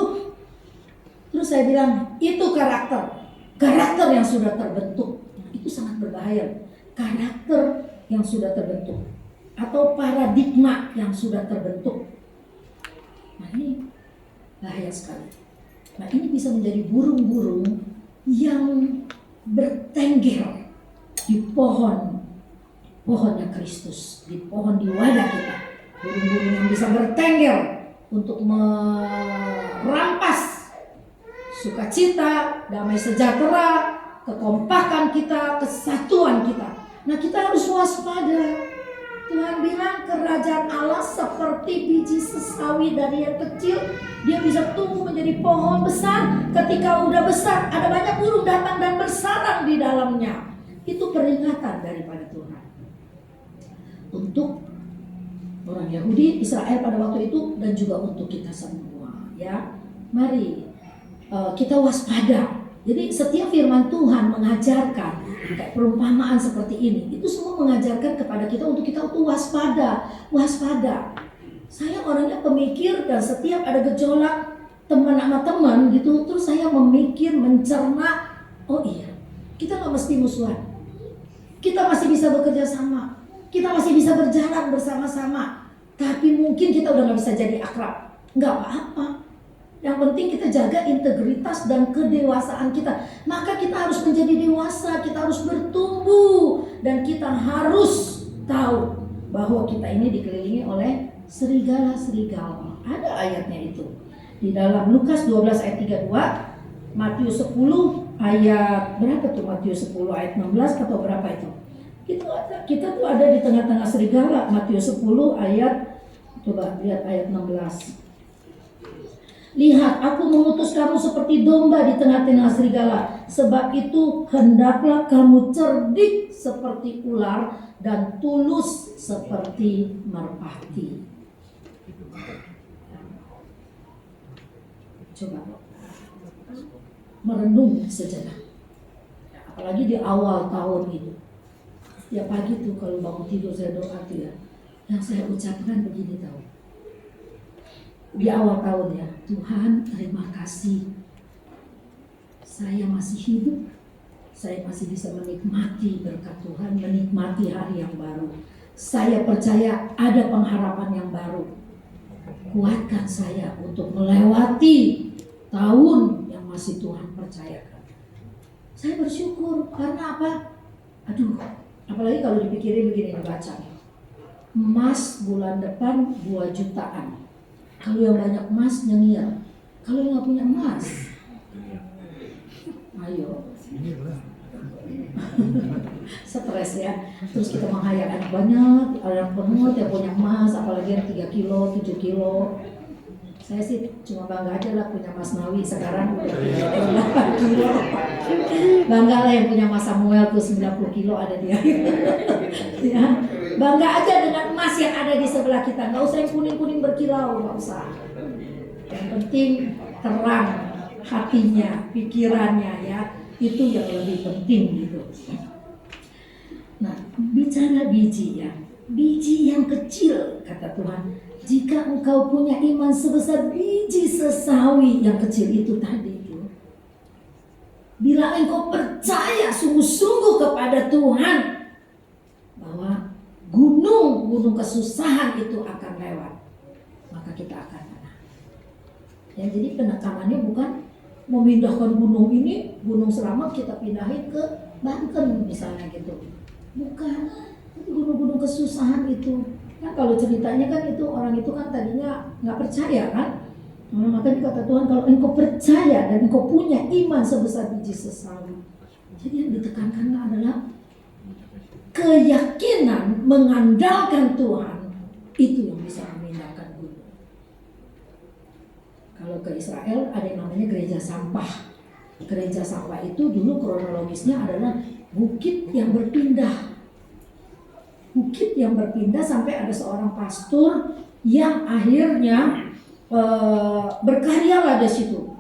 terus saya bilang, itu karakter yang sudah terbentuk, itu sangat berbahaya. Karakter yang sudah terbentuk atau paradigma yang sudah terbentuk. Nah ini bahaya sekali. Nah ini bisa menjadi burung-burung yang bertengger di pohonnya Kristus, di pohon di wadah kita. Burung-burung yang bisa bertengger untuk merampas sukacita, damai sejahtera, kekompakan kita, kesatuan kita. Nah kita harus waspada. Tuhan bilang kerajaan Allah seperti biji sesawi dari yang kecil, dia bisa tumbuh menjadi pohon besar. Ketika udah besar, ada banyak burung datang dan bersarang di dalamnya. Itu peringatan daripada Tuhan untuk orang Yahudi, Israel pada waktu itu, dan juga untuk kita semua. Ya, mari kita waspada. Jadi setiap firman Tuhan mengajarkan kayak perumpamaan seperti ini, itu semua mengajarkan kepada kita untuk kita tuh waspada. Saya orangnya pemikir, dan setiap ada gejolak teman sama teman gitu, terus saya memikir, mencerna, oh iya, kita nggak mesti musuhan, kita masih bisa bekerja sama, kita masih bisa berjalan bersama-sama, tapi mungkin kita udah nggak bisa jadi akrab, nggak apa-apa. Yang penting kita jaga integritas dan kedewasaan kita. Maka kita harus menjadi dewasa, kita harus bertumbuh, dan kita harus tahu bahwa kita ini dikelilingi oleh serigala-serigala. Ada ayatnya itu. Di dalam Lukas 12 ayat 32, Matius 10 ayat berapa tuh? Matius 10 ayat 16 atau berapa itu? Kita tuh ada di tengah-tengah serigala. Matius 10 ayat, coba lihat ayat 16. Lihat, aku mengutus kamu seperti domba di tengah-tengah serigala. Sebab itu hendaklah kamu cerdik seperti ular dan tulus seperti merpati. Coba merenung sejenak. Apalagi di awal tahun ini. Setiap pagi tuh kalau bangun tidur saya doa tuh ya. Yang saya ucapkan begini tahu. Di awal tahun ya, Tuhan terima kasih saya masih hidup, saya masih bisa menikmati berkat Tuhan, menikmati hari yang baru. Saya percaya ada pengharapan yang baru. Kuatkan saya untuk melewati tahun yang masih Tuhan percayakan. Saya bersyukur karena apa? Aduh, apalagi kalau dipikirin begini dibaca. Emas bulan depan 2 jutaan. Kalau yang banyak emas nyengir, kalau yang nggak punya emas, ayo, stres ya. Terus kita menghayal anak banyak, anak penuh yang punya emas, apalagi yang 3 kilo, 7 kilo. Saya sih cuma bangga aja lah punya Mas Nawi sekarang udah 8 kilo. Bangga lah yang punya Mas Samuel tuh 90 kilo ada dia. Ya, bangga aja dengan emas. emas yang ada di sebelah kita. Nggak usah yang kuning-kuning berkilau, nggak usah. Yang penting terang hatinya, pikirannya ya. Itu yang lebih penting gitu. Nah, bicara biji ya. Biji yang kecil, kata Tuhan. Jika engkau punya iman sebesar biji sesawi yang kecil itu tadi itu. Bila engkau percaya sungguh-sungguh kepada Tuhan bahwa gunung-gunung kesusahan itu akan lewat, maka kita akan menang. Ya, jadi penekanannya bukan memindahkan gunung ini, gunung Selamat kita pindahin ke Banten misalnya gitu. Bukan, gunung-gunung kesusahan itu. Kan kalau ceritanya kan itu orang itu kan tadinya nggak percaya kan. Maka kata Tuhan, kalau engkau percaya dan engkau punya iman sebesar biji sesawi. Jadi yang ditekankan adalah keyakinan mengandalkan Tuhan, itu yang bisa memindahkan gunung. Kalau ke Israel ada yang namanya gereja sampah. Gereja sampah itu dulu kronologisnya adalah bukit yang berpindah. Bukit yang berpindah sampai ada seorang pastor yang akhirnya berkaryalah di situ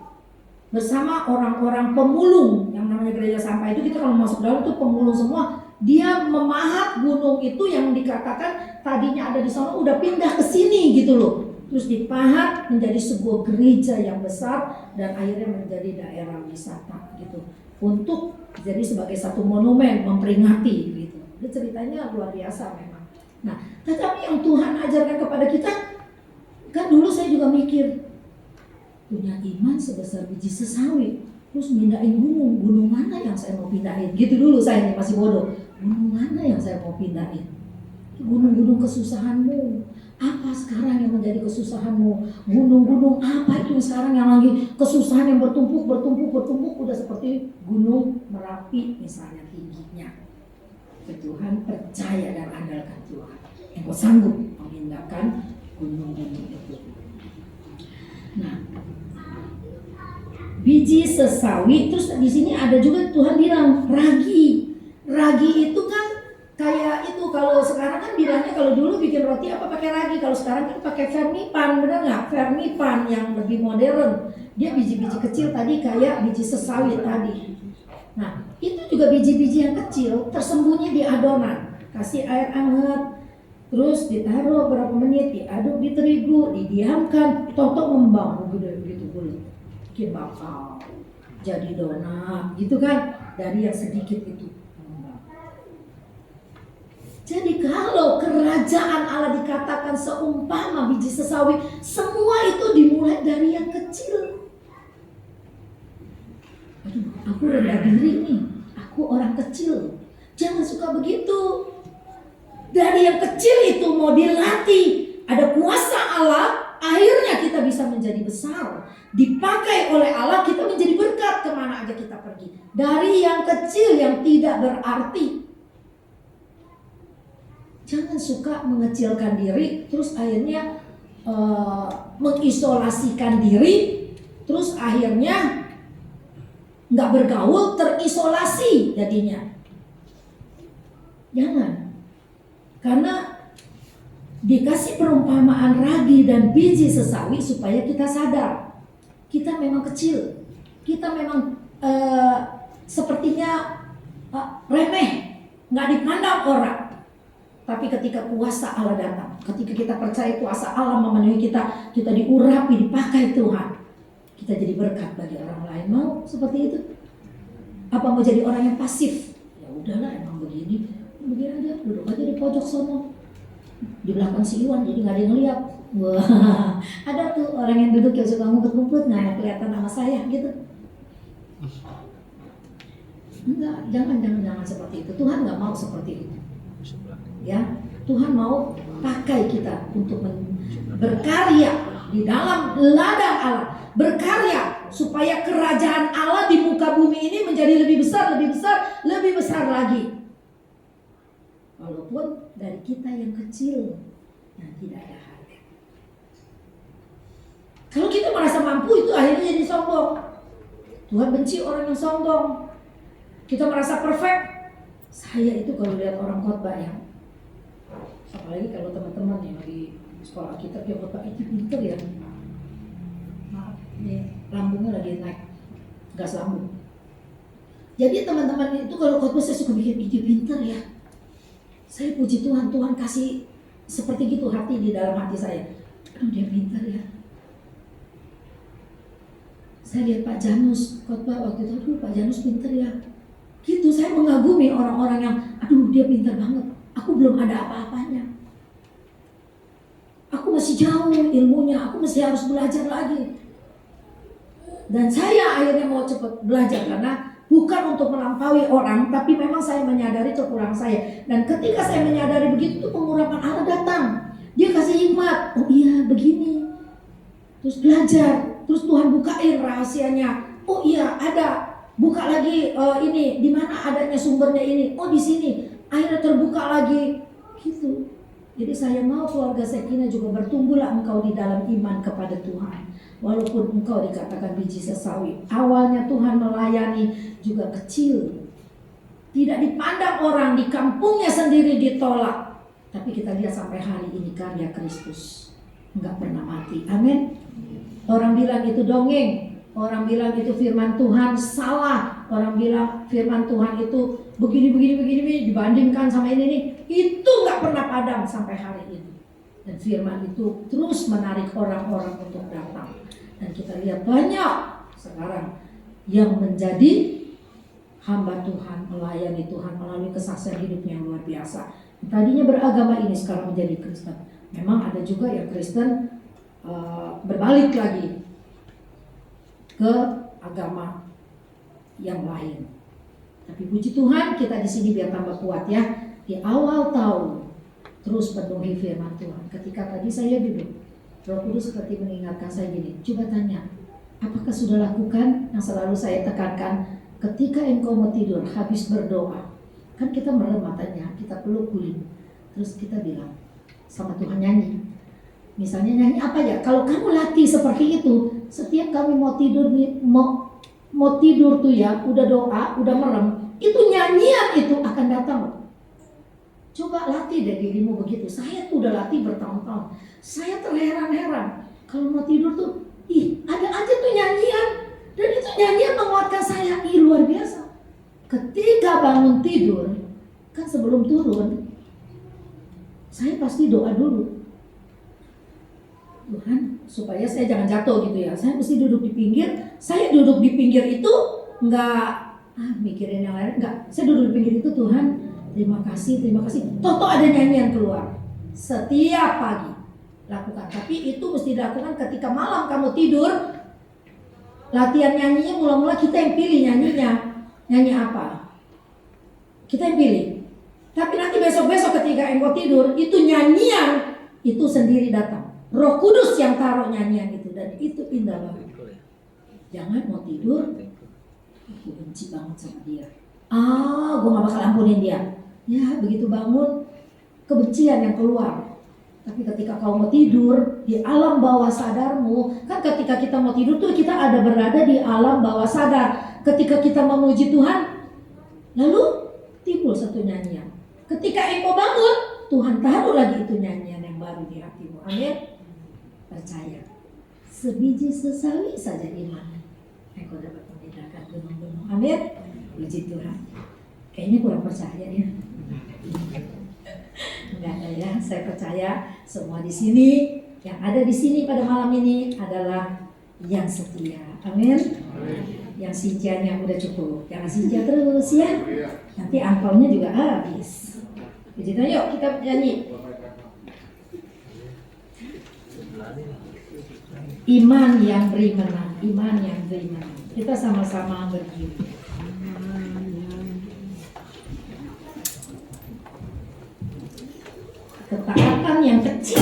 bersama orang-orang pemulung. Yang namanya gereja sampah itu, kita kalau masuk dalam itu pemulung semua. Dia memahat gunung itu yang dikatakan tadinya ada di sana udah pindah ke sini gitu loh. Terus dipahat menjadi sebuah gereja yang besar dan akhirnya menjadi daerah wisata gitu. Untuk jadi sebagai satu monumen memperingati gitu. Itu ceritanya luar biasa memang. Nah, tetapi yang Tuhan ajarkan kepada kita, kan dulu saya juga mikir, punya iman sebesar biji sesawi, terus mindahin gunung mana yang saya mau pindahin? Gitu dulu saya nih masih bodoh. Gunung mana yang saya mau pindahin? Gunung-gunung kesusahanmu. Apa sekarang yang menjadi kesusahanmu? Gunung-gunung apa itu sekarang yang lagi kesusahan yang bertumpuk udah seperti gunung Merapi misalnya tingginya. Tuhan percaya dan andalkan Tuhan. Engkau sanggup memindahkan gunung-gunung itu. Nah, biji sesawi, terus di sini ada juga Tuhan bilang ragi. Ragi itu kan kayak itu, kalau sekarang kan bilangnya kalau dulu bikin roti apa pakai ragi, kalau sekarang kan pakai vermipan, benar nggak? Vermipan yang lebih modern. Dia biji-biji kecil tadi kayak biji sesawi tadi. Nah, itu juga biji-biji yang kecil tersembunyi di adonan. Kasih air hangat, terus ditaruh berapa menit, diaduk di terigu, didiamkan, toto ngembang begitu dulu. Bikin bakal, jadi donat, gitu kan? Dari yang sedikit itu. Jadi kalau kerajaan Allah dikatakan seumpama biji sesawi, semua itu dimulai dari yang kecil. Aduh, aku rendah diri nih, aku orang kecil. Jangan suka begitu. Dari yang kecil itu mau dilatih, ada kuasa Allah, akhirnya kita bisa menjadi besar. Dipakai oleh Allah, kita menjadi berkat kemana aja kita pergi. Dari yang kecil yang tidak berarti. Jangan suka mengecilkan diri, terus akhirnya mengisolasikan diri, terus akhirnya nggak bergaul, terisolasi jadinya. Jangan, karena dikasih perumpamaan ragi dan biji sesawi supaya kita sadar kita memang kecil, kita memang sepertinya remeh, nggak dipandang orang. Tapi ketika kuasa Allah datang, ketika kita percaya kuasa Allah memenuhi kita, kita diurapi, dipakai Tuhan, kita jadi berkat bagi orang lain. Mau seperti itu? Apa mau jadi orang yang pasif? Ya udahlah, emang begini aja, duduk aja di pojok sono, di belakang si Iwan, jadi nggak ada yang ngeliat. Wah, ada tuh orang yang duduk yang suka ngumpet-ngumpet, nggak kelihatan sama saya gitu. Enggak, jangan seperti itu. Tuhan nggak mau seperti itu. Ya, Tuhan mau pakai kita untuk berkarya di dalam ladang Allah, berkarya supaya kerajaan Allah di muka bumi ini menjadi lebih besar lagi. Walaupun dari kita yang kecil yang tidak ada harga. Kalau kita merasa mampu, itu akhirnya jadi sombong. Tuhan benci orang yang sombong. Kita merasa perfect. Saya itu kalau lihat orang khotbah ya, Apalagi kalau teman-teman yang di sekolah kita dia khotbah itu pinter ya. Maaf, ini lambungnya lagi naik, gas lambung. Jadi teman-teman itu kalau khotbah saya suka bikin ide pinter ya. Saya puji Tuhan, Tuhan kasih seperti gitu hati di dalam hati saya. Aduh dia pinter ya. Saya lihat Pak Janus khotbah waktu itu, aduh Pak Janus pinter ya. Gitu saya mengagumi orang-orang yang, aduh dia pinter banget. Aku belum ada apa-apanya. Aku masih jauh ilmunya, aku masih harus belajar lagi. Dan saya akhirnya mau cepat belajar karena bukan untuk melampaui orang, tapi memang saya menyadari kekurangan saya. Dan ketika saya menyadari begitu, tuh pengurapan Allah datang. Dia kasih hikmat, oh iya begini. Terus belajar, terus Tuhan bukain rahasianya. Oh iya ada, buka lagi ini, di mana adanya sumbernya ini. Oh di sini, akhirnya terbuka lagi. Gitu. Jadi saya mau keluarga Sekina juga bertumbuhlah engkau di dalam iman kepada Tuhan. Walaupun engkau dikatakan biji sesawi, awalnya Tuhan melayani juga kecil. Tidak dipandang orang, di kampungnya sendiri ditolak. Tapi kita lihat sampai hari ini karya Kristus enggak pernah mati. Amin. Orang bilang itu dongeng, orang bilang itu firman Tuhan salah, orang bilang firman Tuhan itu begini dibandingkan sama ini nih. Itu nggak pernah padam sampai hari ini. Dan firman itu terus menarik orang-orang untuk datang. Dan kita lihat banyak sekarang yang menjadi hamba Tuhan, melayani Tuhan melalui kesaksian hidupnya yang luar biasa. Tadinya beragama ini sekarang menjadi Kristen. Memang ada juga yang Kristen berbalik lagi ke agama yang lain. Tapi puji Tuhan kita di sini biar tambah kuat ya. Di awal tahun terus penuhi firman Tuhan. Ketika tadi saya duduk, Roh Kudus seperti mengingatkan saya gini, coba tanya, apakah sudah lakukan yang selalu saya tekankan ketika engkau mau tidur habis berdoa? Kan kita merem matanya, kita peluk guling, terus kita bilang sama Tuhan nyanyi. Misalnya nyanyi apa ya? Kalau kamu latih seperti itu, setiap kami mau tidur nih, mau tidur tuh ya, udah doa, udah merem, itu nyanyian itu akan datang. Coba latih deh dirimu begitu. Saya tuh udah latih bertahun-tahun. Saya terheran-heran. Kalau mau tidur tuh, ada aja tuh nyanyian. Dan itu nyanyian menguatkan saya. Luar biasa. Ketika bangun tidur, kan sebelum turun, saya pasti doa dulu. Tuhan, supaya saya jangan jatuh gitu ya. Saya mesti duduk di pinggir. Saya duduk di pinggir itu enggak mikirin yang lain, enggak. Saya duduk di pinggir itu, Tuhan, terima kasih. Toto ada nyanyian keluar. Setiap pagi lakukan. Tapi itu mesti dilakukan ketika malam kamu tidur. Latihan nyanyinya mula-mula kita yang pilih nyanyinya. Nyanyi apa? Kita yang pilih. Tapi nanti besok-besok ketika engkau tidur, itu nyanyian itu sendiri datang. Roh Kudus yang taruh nyanyian itu. Dan itu indah banget. Jangan mau tidur, aku benci banget sama dia. Gue gak bakal ampunin dia. Ya begitu bangun, kebencian yang keluar. Tapi ketika kau mau tidur, di alam bawah sadarmu, kan ketika kita mau tidur tuh kita ada berada di alam bawah sadar. Ketika kita memuji Tuhan, lalu timbul satu nyanyian. Ketika engkau bangun, Tuhan taruh lagi itu nyanyian yang baru di hatimu. Amin. Percaya, sebiji sesawi saja iman, engkau dapat membedakan gunung-gunung. Amin. Puji Tuhan. Kayaknya kurang percaya ya. Enggak ada ya, saya percaya semua di sini, yang ada di sini pada malam ini adalah yang setia. Amin. Yang sintianya udah cukup, jangan sintia terus ya. Nanti angpaunya juga habis. Puji Tuhan, yuk kita nyanyi. Iman yang beri menang, iman yang beri menang. Kita sama-sama berdiri. Ketaatan yang kecil,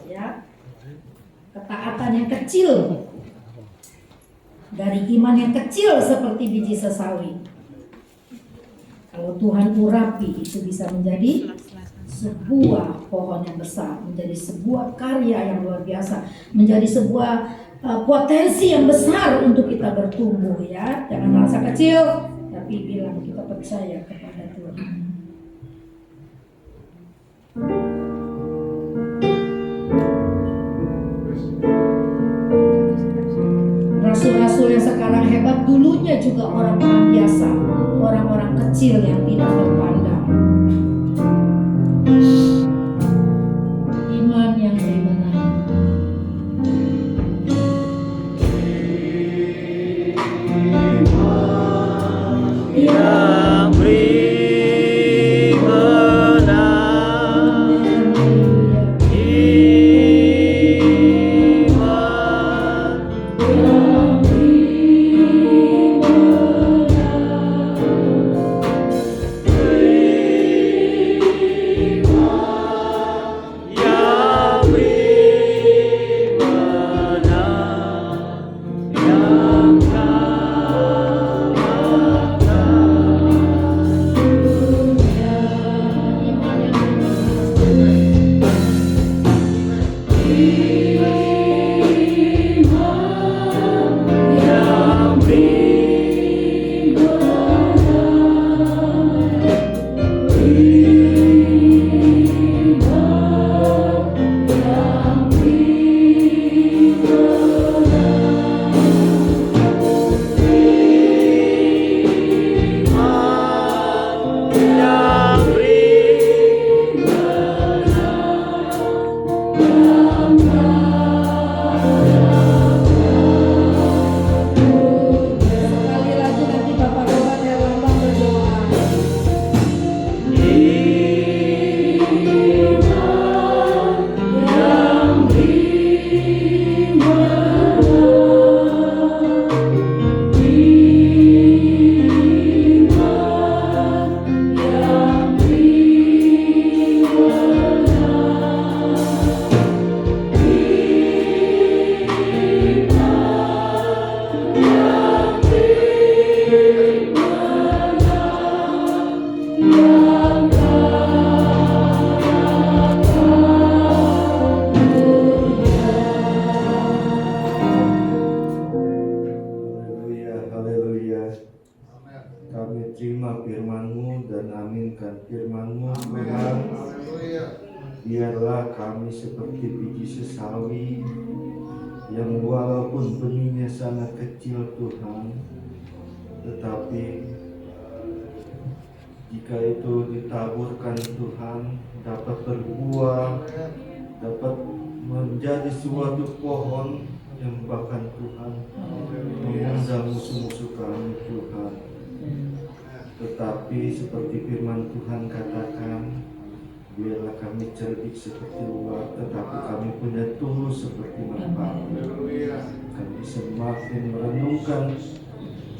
ya. Ketaatan yang kecil dari iman yang kecil seperti biji sesawi. Kalau Tuhan urapi, itu bisa menjadi sebuah pohon yang besar, menjadi sebuah karya yang luar biasa, menjadi sebuah potensi yang besar untuk kita bertumbuh ya. Jangan merasa kecil, tapi bilang kita percaya kepada Tuhan. hebat dulunya juga orang-orang biasa, orang-orang kecil yang tidak berpandang. Iman yang benar. Yang beri menang iman yang beri menang yang Sekali lagi nanti Bapak Rohan Herlambang berdoa. Haleluya, haleluya. Kami terima firman-Mu dan aminkan firman-Mu, Tuhan. Biarlah kami seperti biji sesawi yang walaupun benihnya sangat kecil, Tuhan, tetapi jika itu ditaburkan, Tuhan, dapat berbuah, dapat menjadi suatu pohon yang bahkan, Tuhan, mengundang musuh-musuh kami, Tuhan. Tetapi seperti firman Tuhan katakan, biarlah kami cerdik seperti ular, tetapi kami punya tulus seperti merpati. Kami semakin merenungkan,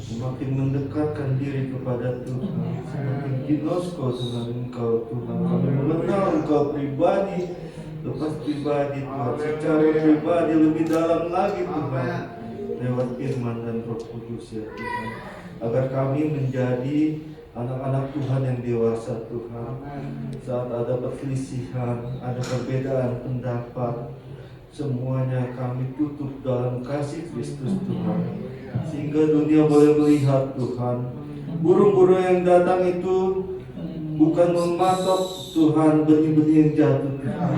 semakin mendekatkan diri kepada Tuhan, semakin ginosko dengan Engkau, Tuhan. Kami mengenal Engkau pribadi, lepas pribadi, Tuhan, secara pribadi lebih dalam lagi, Tuhan, lewat firman dan Roh Kudus, ya Tuhan, agar kami menjadi anak-anak Tuhan yang dewasa, Tuhan. Saat ada perselisihan, ada perbedaan pendapat, semuanya kami tutup dalam kasih Kristus, Tuhan, sehingga dunia boleh melihat, Tuhan, burung-burung yang datang itu bukan mematok, Tuhan, benih-benih yang jatuh, Tuhan,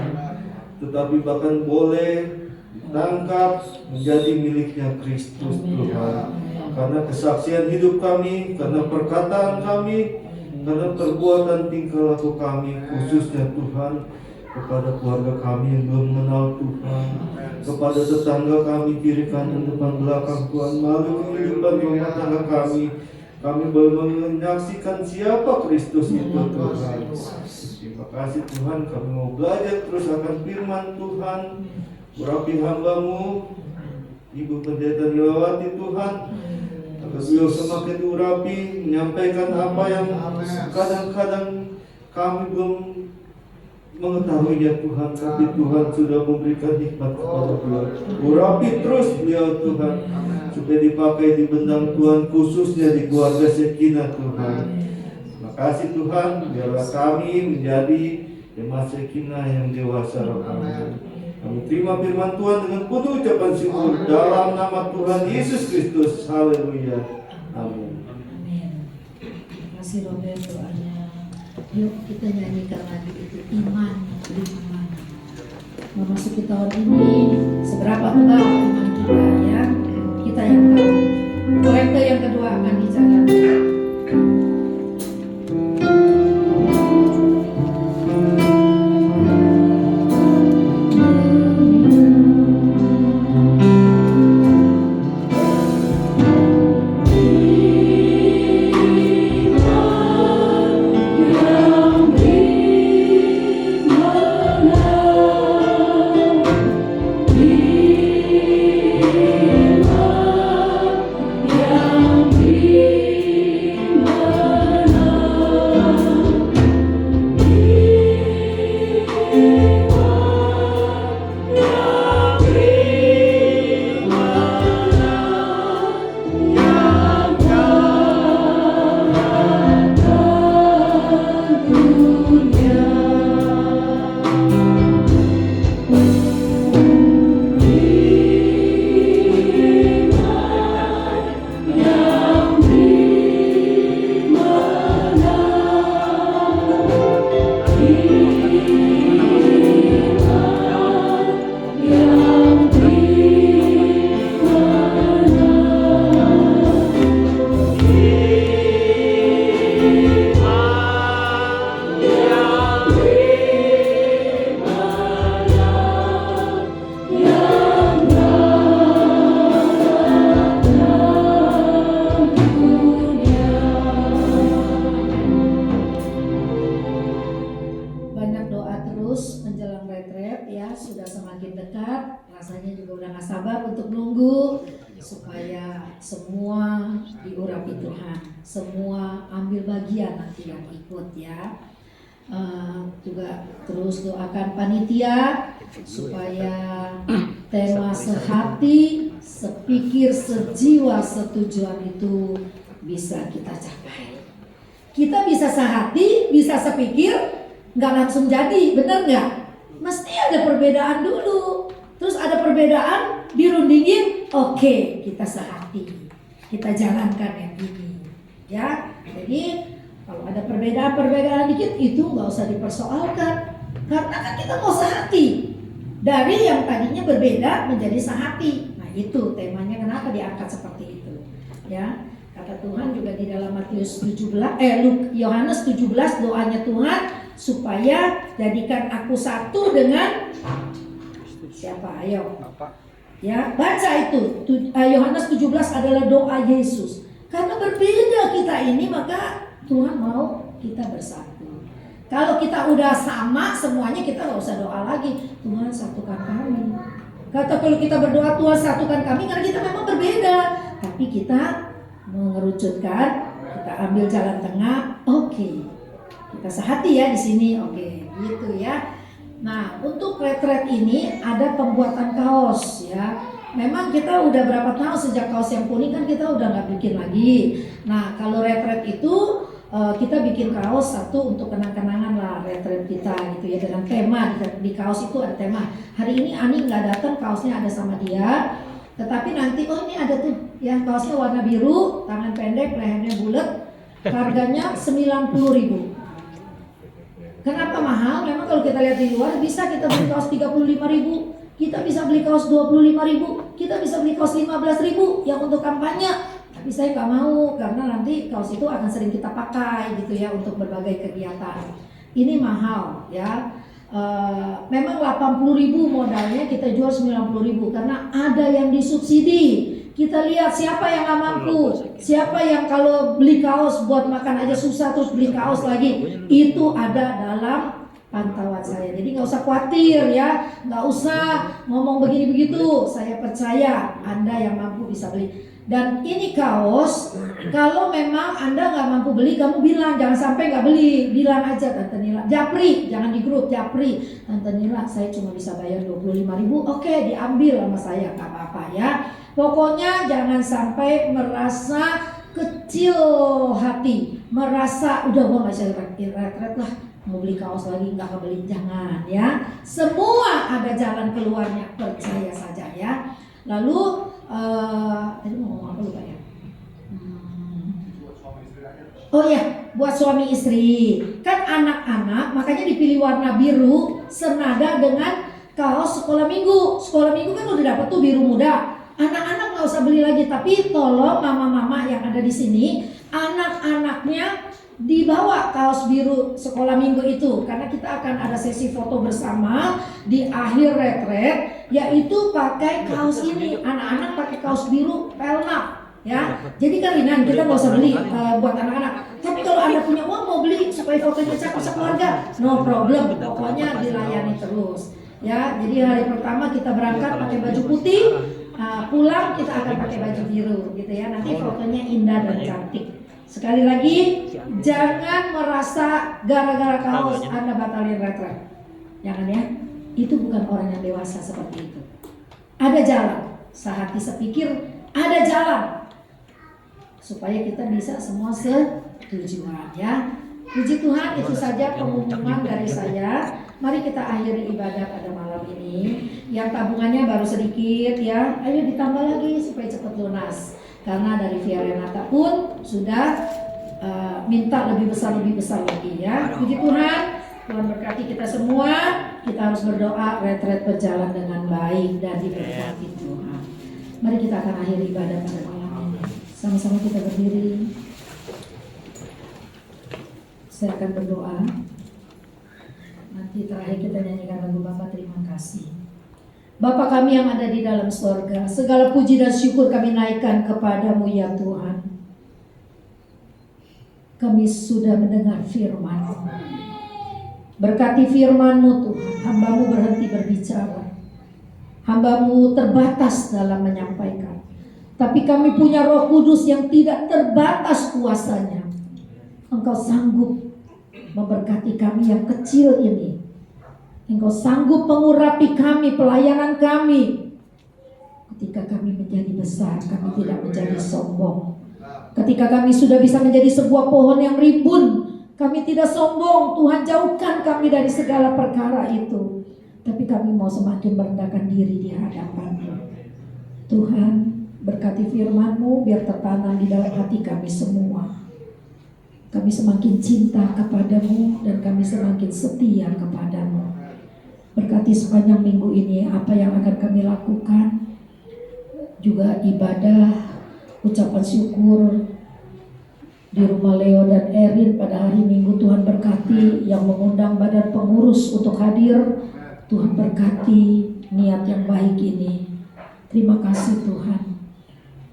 tetapi bahkan boleh ditangkap menjadi miliknya Kristus, Tuhan. Karena kesaksian hidup kami, karena perkataan kami, karena perbuatan tingkah laku kami, khususnya, Tuhan, kepada keluarga kami yang belum mengenal Tuhan, kepada tetangga kami, kiri kanan depan belakang, Tuhan, melalui kehidupan rumah tangga kami boleh menyaksikan siapa Kristus itu, Tuhan. Terima kasih, Tuhan, kami mau belajar terus akan firman Tuhan. Urapi hamba-Mu, Ibu Pendeta Nilawati, Tuhan, agar beliau semakin urapi, menyampaikan apa yang kadang-kadang kami belum mengetahuinya, Tuhan, tapi Tuhan sudah memberikan hikmat kepada beliau. Urapi terus beliau, Tuhan, supaya dipakai di bentang Tuhan, khususnya di keluarga Sekinah, Tuhan. Terima kasih, Tuhan, biarlah kami menjadi jemaat Sekinah yang dewasa rohani. Kami terima firman Tuhan dengan penuh ucapan syukur dalam nama Tuhan Yesus Kristus. Haleluya. Amin. Amin. Terima kasih Robert doanya. Yuk kita nyanyikan lagi itu iman beri kemana. Memasuki tahun ini seberapa tebal iman kita ya, kita yang tahu. Oleh Andi jalankan. Banyak doa terus menjelang retret ya, sudah semakin dekat, rasanya juga udah gak sabar untuk nunggu supaya semua diurapi Tuhan, semua ambil bagian nanti yang ikut ya. Juga terus doakan panitia supaya tema sehati, sepikir, sejiwa, setujuan itu bisa kita capai. Kita bisa sehati, bisa sepikir, nggak langsung jadi, bener nggak? Mesti ada perbedaan dulu, terus ada perbedaan dirundingin, oke, kita sehati, kita jalankan yang ini, ya. Jadi kalau ada perbedaan dikit itu nggak usah dipersoalkan, karena kan kita mau sehati dari yang tadinya berbeda menjadi sehati. Nah itu temanya kenapa diangkat seperti itu, ya. Kata Tuhan juga di dalam Yohanes 17 doanya Tuhan supaya jadikan aku satu dengan siapa? Ayo. Ya, baca itu. Yohanes 17 adalah doa Yesus. Karena berbeda kita ini maka Tuhan mau kita bersatu. Kalau kita udah sama semuanya kita nggak usah doa lagi. Tuhan satukan kami. Kata kalau kita berdoa Tuhan satukan kami karena kita memang berbeda. Tapi kita mengerucutkan, kita ambil jalan tengah, oke. Kita sehati ya di sini, oke, gitu ya. Nah, untuk retret ini ada pembuatan kaos ya. Memang kita udah berapa tahun sejak kaos yang kuning kan kita udah nggak bikin lagi. Nah, kalau retret itu kita bikin kaos satu untuk kenang-kenangan lah retret kita gitu ya, dengan tema di kaos itu ada tema. Hari ini Ani nggak datang, kaosnya ada sama dia. Tetapi nanti ini ada tuh yang kaosnya warna biru, tangan pendek, lehernya bulat, harganya 90.000. Kenapa mahal? Memang kalau kita lihat di luar bisa kita beli kaos 35.000, kita bisa beli kaos 25.000, kita bisa beli kaos 15.000 yang untuk kampanye. Tapi saya nggak mau karena nanti kaos itu akan sering kita pakai gitu ya untuk berbagai kegiatan. Ini mahal ya. Memang 80.000 modalnya, kita jual 90.000 karena ada yang disubsidi. Kita lihat siapa yang nggak mampu, siapa yang kalau beli kaos buat makan aja susah terus beli kaos lagi, itu ada dalam pantauan saya. Jadi nggak usah khawatir ya, nggak usah ngomong begini begitu. Saya percaya Anda yang mampu bisa beli. Dan ini kaos, kalau memang Anda nggak mampu beli, kamu bilang, jangan sampai nggak beli, bilang aja Tante Nila, japri, jangan di grup, japri, Tante Nila saya cuma bisa bayar 25.000, oke diambil sama saya, nggak apa-apa ya. Pokoknya jangan sampai merasa kecil hati, merasa udah gua nggak bisa retret lah, mau beli kaos lagi nggak kebeli, jangan ya. Semua ada jalan keluarnya, percaya saja ya. Lalu tadi mau ngomong apa lupa ya? Oh ya, buat suami istri. Kan anak-anak makanya dipilih warna biru senada dengan kaos sekolah minggu. Sekolah minggu kan udah dapat tuh biru muda. Anak-anak nggak usah beli lagi, tapi tolong mama-mama yang ada di sini, anak-anaknya dibawa kaos biru sekolah minggu itu, karena kita akan ada sesi foto bersama di akhir retret, yaitu pakai kaos ini. Anak-anak pakai kaos biru pelnak, ya. Jadi kan Rinan, kita nggak usah beli buat anak-anak. Tapi kalau Anda punya uang mau beli supaya fotonya cakep sekeluarga, no problem. Pokoknya dilayani terus. Ya, jadi hari pertama kita berangkat pakai baju putih, pulang kita akan pakai baju biru, gitu ya. Nanti fotonya indah dan cantik. Sekali lagi, jangan merasa gara-gara kaos Anda batalin retret. Jangan ya. Itu bukan orang yang dewasa seperti itu. Ada jalan, sehati sepikir, ada jalan supaya kita bisa semua setujuan, ya. Puji Tuhan, itu saja pengumuman dari saya. Mari kita akhiri ibadah pada malam ini. Yang tabungannya baru sedikit, ya, ayo ditambah lagi supaya cepat lunas. Karena dari Via Renata pun sudah minta lebih besar lagi, ya. Puji Tuhan, Tuhan berkati kita semua. Kita harus berdoa retret berjalan dengan baik dan diberkati Tuhan. Mari kita akan akhiri ibadah pada malam ini. Sama-sama kita berdiri. Saya akan berdoa. Nanti terakhir kita nyanyikan lagu Bapa Terima Kasih. Bapa kami yang ada di dalam sorga, segala puji dan syukur kami naikkan kepadamu ya Tuhan. Kami sudah mendengar firman-Mu. Berkati firman-Mu Tuhan, hamba-Mu berhenti berbicara. Hamba-Mu terbatas dalam menyampaikan. Tapi kami punya Roh Kudus yang tidak terbatas kuasanya. Engkau sanggup memberkati kami yang kecil ini. Engkau sanggup mengurapi kami, pelayanan kami. Ketika kami menjadi besar, kami tidak menjadi sombong. Ketika kami sudah bisa menjadi sebuah pohon yang rimbun, kami tidak sombong. Tuhan jauhkan kami dari segala perkara itu. Tapi kami mau semakin merendahkan diri di hadapan-Mu. Tuhan, berkati firman-Mu biar tertanam di dalam hati kami semua. Kami semakin cinta kepadamu dan kami semakin setia kepadamu. Berkati sepanjang minggu ini apa yang akan kami lakukan. Juga ibadah, ucapan syukur di rumah Leo dan Erin pada hari Minggu. Tuhan berkati yang mengundang badan pengurus untuk hadir. Tuhan berkati niat yang baik ini. Terima kasih Tuhan.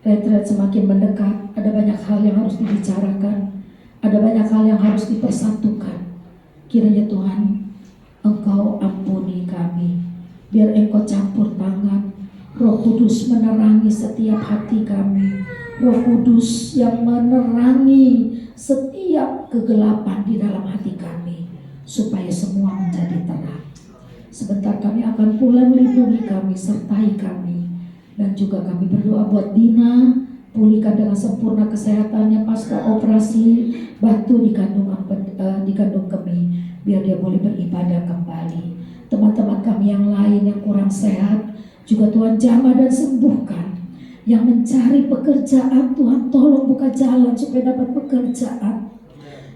Retret semakin mendekat. Ada banyak hal yang harus dibicarakan. Ada banyak hal yang harus dipersatukan. Kiranya Tuhan, Engkau ampuni kami. Biar Engkau campur tangan. Roh Kudus menerangi setiap hati kami. Roh Kudus yang menerangi setiap kegelapan di dalam hati kami. Supaya semua menjadi terang. Sebentar kami akan pulang, lindungi kami, sertai kami. Dan juga kami berdoa buat Dina. Pulihkan dengan sempurna kesehatannya pasca operasi batu di kandung kemih, biar dia boleh beribadah kembali. Teman-teman kami yang lain yang kurang sehat juga Tuhan jamah dan sembuhkan. Yang mencari pekerjaan, Tuhan tolong buka jalan supaya dapat pekerjaan.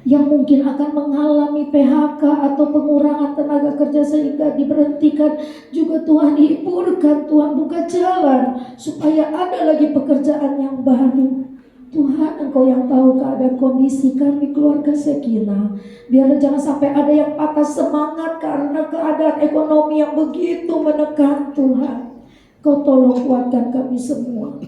Yang mungkin akan mengalami PHK atau pengurangan tenaga kerja sehingga diberhentikan, juga Tuhan hiburkan, Tuhan buka jalan supaya ada lagi pekerjaan yang baru. Tuhan, Engkau yang tahu keadaan kondisi kami keluarga Sekina. Biar jangan sampai ada yang patah semangat karena keadaan ekonomi yang begitu menekan. Tuhan, Kau tolong kuatkan kami semua.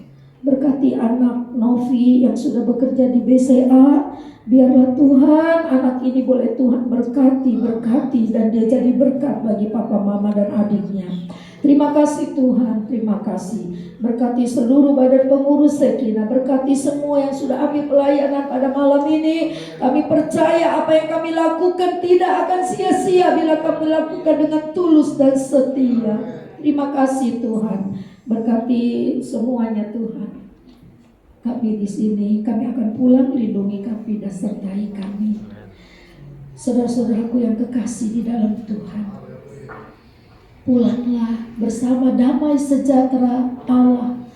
Berkati anak Novi yang sudah bekerja di BCA. Biarlah Tuhan anak ini boleh Tuhan berkati dan dia jadi berkat bagi papa, mama dan adiknya. Terima kasih Tuhan, terima kasih. Berkati seluruh badan pengurus Sekina, berkati semua yang sudah ambil pelayanan pada malam ini. Kami percaya apa yang kami lakukan tidak akan sia-sia bila kami lakukan dengan tulus dan setia. Terima kasih Tuhan. Berkati semuanya Tuhan. Kami di sini, kami akan pulang, lindungi kami dan sertai kami. Saudara-saudaraku yang kekasih di dalam Tuhan, pulanglah bersama damai sejahtera Allah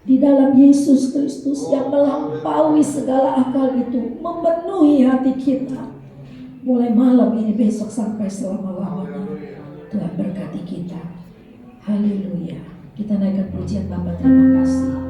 di dalam Yesus Kristus yang melampaui segala akal itu, memenuhi hati kita. Mulai malam ini, besok sampai selama-lamanya. Tuhan berkati kita. Haleluya. Kita Kita naikkan pujian Bapa, terima kasih.